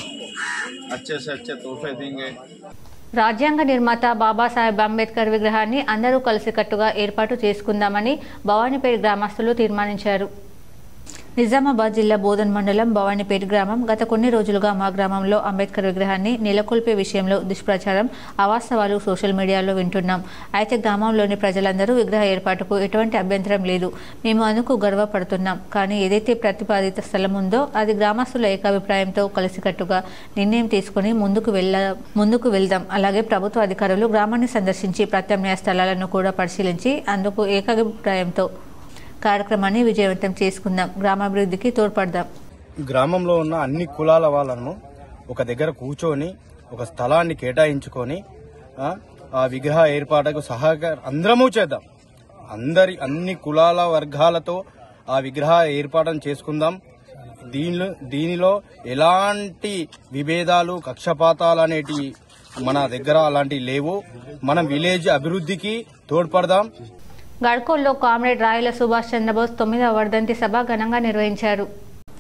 अच्छे से अच्छे तोहफे देंगे। రాజ్యాంగ నిర్మాత బాబాసాహెబ్ అంబేద్కర్ విగ్రహాన్ని అందరూ కలిసికట్టుగా ఏర్పాటు చేసుకుందామని భవానీపేట గ్రామస్తులు తీర్మానించారు. నిజామాబాద్ జిల్లా బోధన్ మండలం భవానీపేట గ్రామం గత కొన్ని రోజులుగా మా గ్రామంలో అంబేద్కర్ విగ్రహాన్ని నెలకొల్పే విషయంలో దుష్ప్రచారం, అవాస్తవాలు సోషల్ మీడియాలో వింటున్నాం. అయితే గ్రామంలోని ప్రజలందరూ విగ్రహ ఏర్పాటుకు ఎటువంటి అభ్యంతరం లేదు, మేము అందుకు గర్వపడుతున్నాం. కానీ ఏదైతే ప్రతిపాదిత స్థలం ఉందో అది గ్రామస్తుల ఏకాభిప్రాయంతో కలిసికట్టుగా నిర్ణయం తీసుకుని ముందుకు వెళ్దాం. అలాగే ప్రభుత్వ అధికారులు గ్రామాన్ని సందర్శించి ప్రత్యామ్నాయ స్థలాలను కూడా పరిశీలించి అందుకు ఏకాభిప్రాయంతో కార్యక్రమాన్ని విజయవంతం చేసుకుందాం. గ్రామాభివృద్ధికి తోడ్పడదాం. గ్రామంలో ఉన్న అన్ని కులాల వాళ్ళను ఒక దగ్గర కూర్చొని ఒక స్థలాన్ని కేటాయించుకొని ఆ విగ్రహ ఏర్పాటుకు అందరము చేద్దాం. అన్ని కులాల వర్గాలతో ఆ విగ్రహ ఏర్పాటును చేసుకుందాం. దీనిలో ఎలాంటి విభేదాలు, కక్షపాతాలు అనేటి మన దగ్గర అలాంటివి లేవు. మనం విలేజ్ అభివృద్ధికి తోడ్పడదాం. గడ్కోల్లో కామ్రేడ్ రాయల సుభాష్ చంద్రబోస్ 9వ వర్ధంతి సభ ఘనంగా నిర్వహించారు.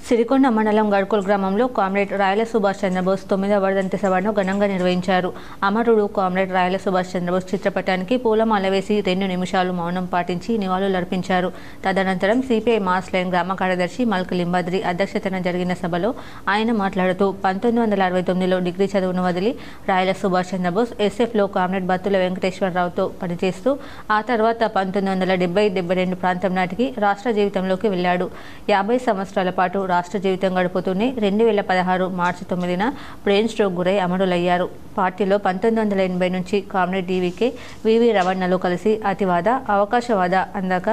సిరికొండ మండలం గడ్కోల్ గ్రామంలో కామ్రేడ్ రాయల సుభాష్ చంద్రబోస్ 9వ వర్ధంతి సభను ఘనంగా నిర్వహించారు. అమరుడు కామ్రేడ్ రాయల సుభాష్ చంద్రబోస్ చిత్రపటానికి పూలమాల వేసి 2 నిమిషాలు మౌనం పాటించి నివాళులర్పించారు. తదనంతరం సిపిఐ మాస్ లైన్ గ్రామ కార్యదర్శి మల్క లింబాద్రి అధ్యక్షతన జరిగిన సభలో ఆయన మాట్లాడుతూ 1969లో డిగ్రీ చదువును వదిలి రాయల సుభాష్ చంద్రబోస్ ఎస్ఎఫ్లో కామ్రేడ్ బత్తుల వెంకటేశ్వరరావుతో పనిచేస్తూ ఆ తర్వాత 1970-72 ప్రాంతం నాటికి రాష్ట్ర జీవితంలోకి వెళ్లాడు. 50 సంవత్సరాల పాటు రాష్ట్ర జీవితం గడుపుతూనే 2016 మార్చి 9న బ్రెయిన్ స్ట్రోక్ గురై అమరులయ్యారు. పార్టీలో 1980 నుంచి కామ్రేడ్ డివికే, వివి రవణలు కలిసి అతివాద, అవకాశవాద అందాక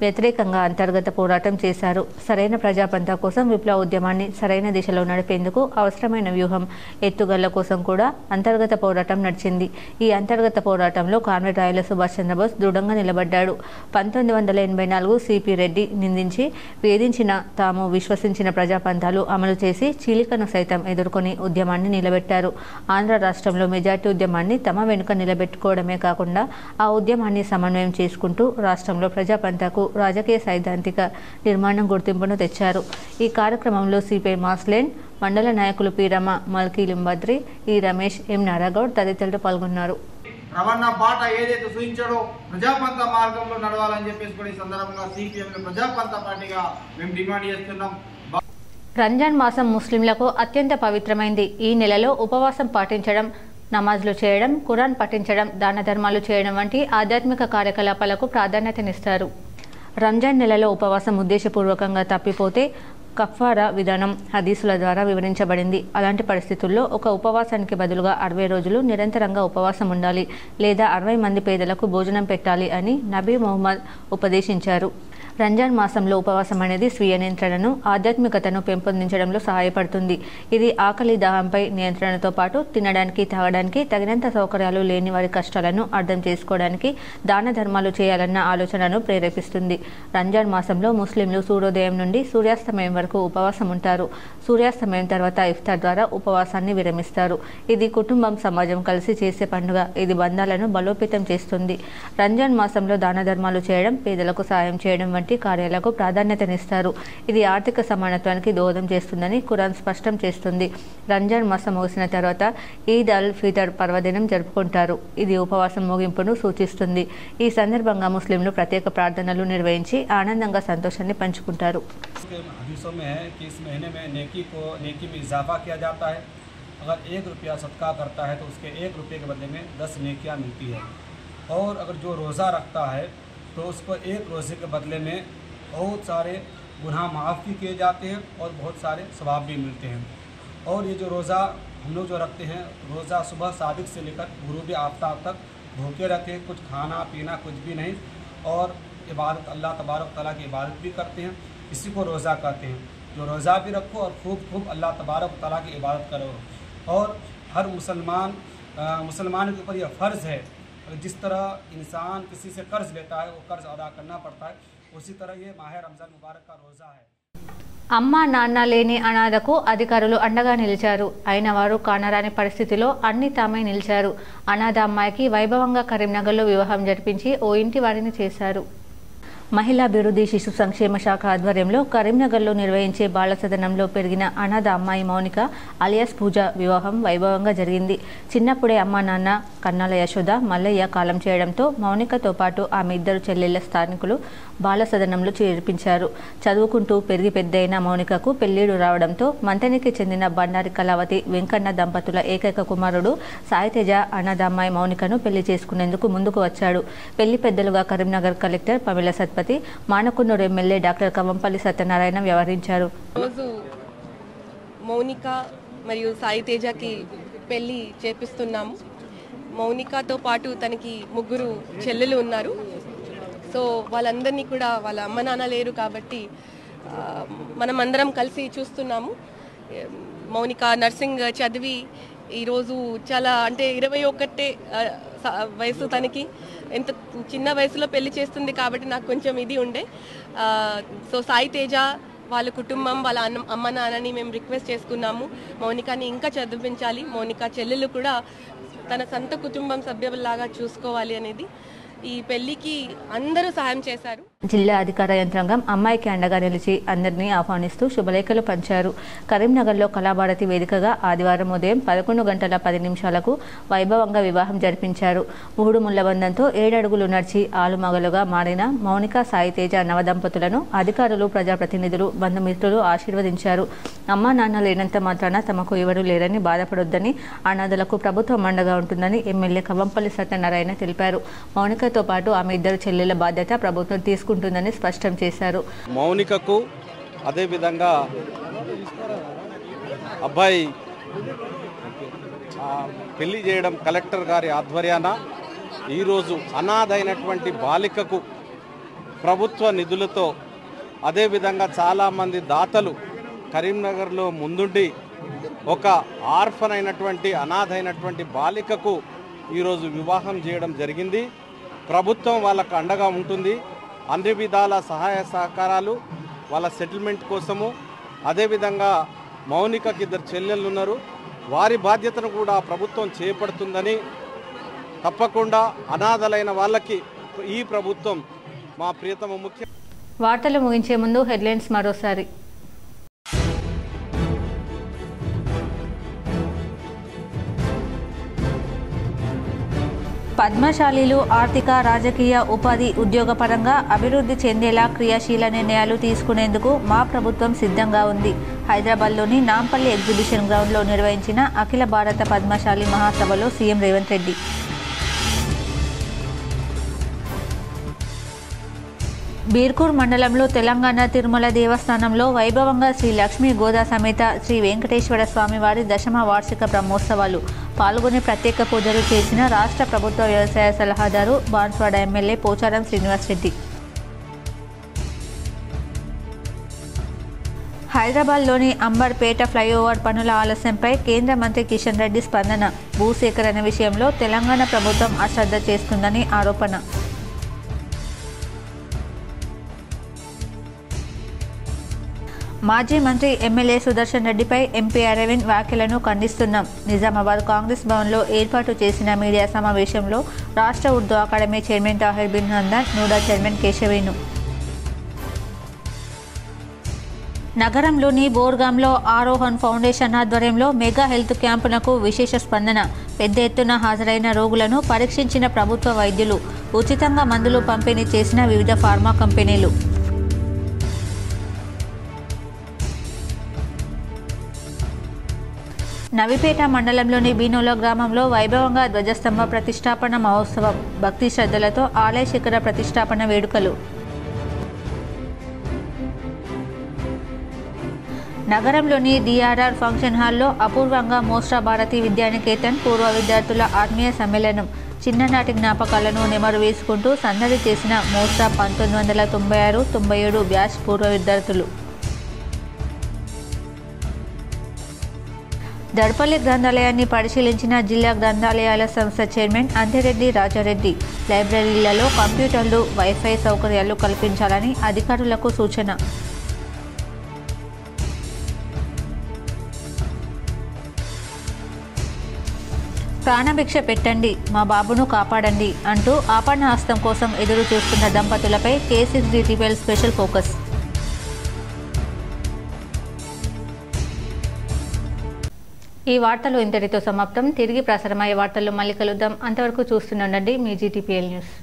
వ్యతిరేకంగా అంతర్గత పోరాటం చేశారు. సరైన ప్రజాపంతా కోసం విప్లవ ఉద్యమాన్ని సరైన దిశలో నడిపేందుకు అవసరమైన వ్యూహం, ఎత్తుగళ్ల కోసం కూడా అంతర్గత పోరాటం నడిచింది. ఈ అంతర్గత పోరాటంలో కామ్రేడ్ రాయల సుభాష్ చంద్రబోస్ దృఢంగా నిలబడ్డాడు. 1984 సిపి రెడ్డి నిందించి వేధించిన తాము విశ్వసించిన ప్రజాపంథాలు అమలు చేసి చీలికను సైతం ఎదుర్కొని ఉద్యమాన్ని నిలబెట్టారు. ఆంధ్ర రాష్ట్రంలో మెజార్టీ ఉద్యమాన్ని తమ వెనుక నిలబెట్టుకోవడమే కాకుండా ఆ ఉద్యమాన్ని సమన్వయం చేసుకుంటూ రాష్ట్రంలో ప్రజాపంథాకు రాజకీయ సైద్ధాంతిక నిర్మాణం గుర్తింపును తెచ్చారు. ఈ కార్యక్రమంలో సిపిఐ మాస్లేన్ మండల నాయకులు పీరమ్మ, మల్కీ లింబాద్రి, ఈ రమేష్, ఎం నారాగౌడ్ తదితరులు పాల్గొన్నారు. రవాణా బాట ఏదైతే సూచించాడో ప్రజాపంత మార్గంలో నడవాలని చెప్పేసి కూడా ఈ సందర్భంగా సిపిఎం ప్రజాపంత పార్టీగా మేము డిమాండ్ చేస్తున్నాం. రంజాన్ మాసం ముస్లింలకు అత్యంత పవిత్రమైంది. ఈ నెలలో ఉపవాసం పాటించడం, నమాజ్లు చేయడం, ఖురాన్ పఠించడం, దాన ధర్మాలు చేయడం వంటి ఆధ్యాత్మిక కార్యకలాపాలకు ప్రాధాన్యతనిస్తారు. రంజాన్ నెలలో ఉపవాసం ఉద్దేశపూర్వకంగా తప్పిపోతే కఫారా విధానం హదీసుల ద్వారా వివరించబడింది. అలాంటి పరిస్థితుల్లో ఒక ఉపవాసానికి బదులుగా 60 రోజులు నిరంతరంగా ఉపవాసం ఉండాలి, లేదా 60 మంది పేదలకు భోజనం పెట్టాలి అని నబీ ముహమ్మద్ ఉపదేశించారు. రంజాన్ మాసంలో ఉపవాసం అనేది స్వీయ నియంత్రణను, ఆధ్యాత్మికతను పెంపొందించడంలో సహాయపడుతుంది. ఇది ఆకలి, దాహంపై నియంత్రణతో పాటు తినడానికి, తాగడానికి తగినంత సౌకర్యాలు లేని వారి కష్టాలను అర్థం చేసుకోవడానికి, దాన ధర్మాలు చేయాలన్న ఆలోచనను ప్రేరేపిస్తుంది. రంజాన్ మాసంలో ముస్లింలు సూర్యోదయం నుండి సూర్యాస్తమయం వరకు ఉపవాసం ఉంటారు. సూర్యాస్తమయం తర్వాత ఇఫ్తార్ ద్వారా ఉపవాసాన్ని విరమిస్తారు. ఇది కుటుంబం, సమాజం కలిసి చేసే పండుగ. ఇది బంధాలను బలోపేతం చేస్తుంది. రంజాన్ మాసంలో దాన ధర్మాలు చేయడం, పేదలకు సాయం చేయడం వంటి కార్యాలకు ప్రాధాన్యతనిస్తారు. ఇది ఆర్థిక సమానత్వానికి దోహదం చేస్తుందని ఖురాన్ స్పష్టం చేస్తుంది. రంజాన్ మాసం ముగిసిన తర్వాత ఈద్ అల్ ఫితర్ పర్వదినం జరుపుకుంటారు. ఇది ఉపవాసం ముగింపును సూచిస్తుంది. ఈ సందర్భంగా ముస్లింలు ప్రత్యేక ప్రార్థనలు నిర్వహించి ఆనందంగా సంతోషాన్ని పంచుకుంటారు. अगर 1 रुपया सदका करता है तो उसके 1 रुपये के बदले में 10 नेकियां मिलती है। और अगर जो रोज़ा रखता है तो उसको 1 रोज़े के बदले में बहुत सारे गुनाह माफ़ भी किए जाते हैं और बहुत सारे सवाब भी मिलते हैं। और ये जो रोज़ा हम लोग जो रखते हैं, रोज़ा सुबह सादिक से लेकर गुरूब आफ्ताब तक भूखे रहते हैं, कुछ खाना पीना कुछ भी नहीं, और इबादत अल्लाह तबारक तआला की इबादत भी करते हैं। इसी को रोज़ा कहते हैं। जो रोज़ा भी रखो और खूब अल्लाह तबारक तआला की इबादत करो। और हर मुसलमान के ऊपर यह फ़र्ज़ है, जिस तरह इंसान किसी से कर्ज़ लेता है वो कर्ज़ अदा करना पड़ता है, उसी तरह ये माह रमज़ान मुबारक का रोज़ा है। అమ్మ నాన్న లేని అనాథకు అధికారులు అండగా నిలిచారు. అయిన వారు కానరాని పరిస్థితిలో అన్ని తామే నిలిచారు. అనాథ అమ్మాయికి వైభవంగా కరీంనగర్లో వివాహం జరిపించి ఓ ఇంటి వారిని చేశారు. మహిళా అభివృద్ధి శిశు సంక్షేమ శాఖ ఆధ్వర్యంలో కరీంనగర్లో నిర్వహించే బాల సదనంలో పెరిగిన అనాథ అమ్మాయి మౌనిక అలియాస్ పూజ వివాహం వైభవంగా జరిగింది. చిన్నప్పుడే అమ్మా నాన్న కన్నాల యశోద మల్లయ్య కాలం చేయడంతో మౌనికతో పాటు ఆమె ఇద్దరు చెల్లెళ్ల స్థానికులు బాల సదనంలో చేర్పించారు. చదువుకుంటూ పెరిగి పెద్దయిన మౌనికకు పెళ్లిడు రావడంతో మంతనికి చెందిన బండారి కళావతి వెంకన్న దంపతుల ఏకైక కుమారుడు సాయితేజ అనాథ అమ్మాయి మౌనికను పెళ్లి చేసుకునేందుకు ముందుకు వచ్చాడు. పెళ్లి పెద్దలుగా Karimnagar collector Pamela Satpathy, Manakondur MLA doctor Kavampalli Satyanarayana వ్యవహరించారు. రోజు మౌనిక మరియు సాయితేజకి పెళ్లి చేపిస్తున్నాము. మౌనికతో పాటు తనకి ముగ్గురు చెల్లెలు ఉన్నారు. సో వాళ్ళందరినీ కూడా వాళ్ళ అమ్మ నాన్న లేరు కాబట్టి మనం అందరం కలిసి చూస్తున్నాము. మౌనిక నర్సింగ్ చదివి ఈరోజు చాలా అంటే 21 వయసు తనకి, ఎంత చిన్న వయసులో పెళ్లి చేస్తుంది కాబట్టి నాకు కొంచెం ఇది ఉండే. సో సాయితేజ వాళ్ళ కుటుంబం వాళ్ళ అమ్మ నాన్నని మేము రిక్వెస్ట్ చేసుకున్నాము మౌనికని ఇంకా చదివించాలి, మౌనిక చెల్లెలు కూడా తన సొంత కుటుంబం సభ్యులాగా చూసుకోవాలి అనేది. ఈ పెళ్లికి అందరూ సహాయం చేశారు. జిల్లా అధికార యంత్రాంగం అమ్మాయికి అండగా నిలిచి అందరినీ ఆహ్వానిస్తూ శుభలేఖలు పంచారు. కరీంనగర్లో కళాభారతి వేదికగా ఆదివారం ఉదయం 11:10 వైభవంగా వివాహం జరిపించారు. 3 ముళ్లబంధంతో 7 అడుగులు నడిచి ఆలుమగలుగా మారిన మౌనిక సాయితేజ నవదంపతులను అధికారులు, ప్రజాప్రతినిధులు, బంధుమిత్రులు ఆశీర్వదించారు. అమ్మా నాన్న లేనంత మాత్రాన తమకు ఎవరూ లేరని బాధపడొద్దని, అనాథలకు ప్రభుత్వం అండగా ఉంటుందని ఎమ్మెల్యే కవంపల్లి సత్యనారాయణ తెలిపారు. మౌనికతో పాటు ఆమె ఇద్దరు చెల్లెల బాధ్యత ప్రభుత్వం తీసుకుంటుందని స్పష్టం చేశారు. మౌనికకు అదేవిధంగా అబ్బాయి పెళ్లి చేయడం కలెక్టర్ గారి ఆధ్వర్యాన ఈరోజు అనాథైనటువంటి బాలికకు ప్రభుత్వ నిధులతో, అదేవిధంగా చాలామంది దాతలు కరీంనగర్లో ముందుండి ఒక ఆర్ఫన్ అయినటువంటి అనాథైనటువంటి బాలికకు ఈరోజు వివాహం చేయడం జరిగింది. ప్రభుత్వం వాళ్ళకు అండగా ఉంటుంది. అన్ని విధాల సహాయ సహకారాలు వాళ్ళ సెటిల్మెంట్ కోసము, అదేవిధంగా మౌనికకి 2 చెల్లెళ్ళు ఉన్నారు, వారి బాధ్యతను కూడా ప్రభుత్వం చేపడుతుందని, తప్పకుండా అనాథలైన వాళ్ళకి ఈ ప్రభుత్వం మా ప్రియతమ ముఖ్య. వార్తలు ముగించే ముందు హెడ్లైన్స్ మరోసారి. పద్మశాలీలు ఆర్థిక, రాజకీయ, ఉపాధి, ఉద్యోగపరంగా అభివృద్ధి చెందేలా క్రియాశీల నిర్ణయాలు తీసుకునేందుకు మా ప్రభుత్వం సిద్ధంగా ఉంది. హైదరాబాద్లోని నాంపల్లి ఎగ్జిబిషన్ గ్రౌండ్లో నిర్వహించిన అఖిల భారత పద్మశాలి మహాసభలో సీఎం రేవంత్ రెడ్డి. బీర్కూర్ మండలంలో తెలంగాణ తిరుమల దేవస్థానంలో వైభవంగా శ్రీ లక్ష్మీ గోదా సమేత శ్రీ వెంకటేశ్వర స్వామివారి 10వ వార్షిక బ్రహ్మోత్సవాలు. పాల్గొని ప్రత్యేక పూజలు చేసిన రాష్ట్ర ప్రభుత్వ వ్యవసాయ సలహాదారు, బాన్స్వాడ ఎమ్మెల్యే పోచారం శ్రీనివాసరెడ్డి. హైదరాబాద్లోని అంబర్పేట ఫ్లైఓవర్ పనుల ఆలస్యంపై కేంద్ర మంత్రి కిషన్ రెడ్డి స్పందన. భూసేకరణ విషయంలో తెలంగాణ ప్రభుత్వం అశ్రద్ధ చేస్తుందని ఆరోపణ. మాజీ మంత్రి ఎమ్మెల్యే సుదర్శన్ రెడ్డిపై ఎంపీ అరవింద్ వ్యాఖ్యలను ఖండిస్తున్నాం. నిజామాబాద్ కాంగ్రెస్ భవన్లో ఏర్పాటు చేసిన మీడియా సమావేశంలో రాష్ట్ర Urdu academy chairman Tahir Bin Nandan, NUDA chairman కేశవేను. నగరంలోని బోర్గాంలో ఆరోహణ్ ఫౌండేషన్ ఆధ్వర్యంలో మెగా హెల్త్ క్యాంపునకు విశేష స్పందన. పెద్ద ఎత్తున హాజరైన రోగులను పరీక్షించిన ప్రభుత్వ వైద్యులు. ఉచితంగా మందులు పంపిణీ చేసిన వివిధ ఫార్మా కంపెనీలు. నవిపేట మండలంలోని బీనోల గ్రామంలో వైభవంగా ధ్వజస్తంభ ప్రతిష్టాపన మహోత్సవం. భక్తి శ్రద్ధలతో ఆలయ శిఖర ప్రతిష్టాపన వేడుకలు. నగరంలోని డిఆర్ఆర్ ఫంక్షన్ హాల్లో అపూర్వంగా మోస్రా భారతి విద్యానికేతన్ పూర్వ విద్యార్థుల ఆత్మీయ సమ్మేళనం. చిన్ననాటి జ్ఞాపకాలను నెమరు వేసుకుంటూ సందడి చేసిన మోస్రా 1996-97 బ్యాచ్ పూర్వ విద్యార్థులు. దర్పల్లి గ్రంథాలయాన్ని పరిశీలించిన జిల్లా గ్రంథాలయాల సంస్థ చైర్మన్ అంతిరెడ్డి రాజారెడ్డి. లైబ్రరీలలో కంప్యూటర్లు, వైఫై సౌకర్యాలు కల్పించాలని అధికారులకు సూచన. ప్రాణభిక్ష పెట్టండి, మా బాబును కాపాడండి అంటూ ఆపన్న హస్తం కోసం ఎదురు చూస్తున్న దంపతులపై K6DTPL స్పెషల్ ఫోకస్. ఈ వార్తలు ఇంతటితో సమాప్తం. తిరిగి ప్రసారమయ్యే వార్తల్లో మళ్ళీ కలుద్దాం. అంతవరకు చూస్తూనే ఉండండి మీ GTPL న్యూస్.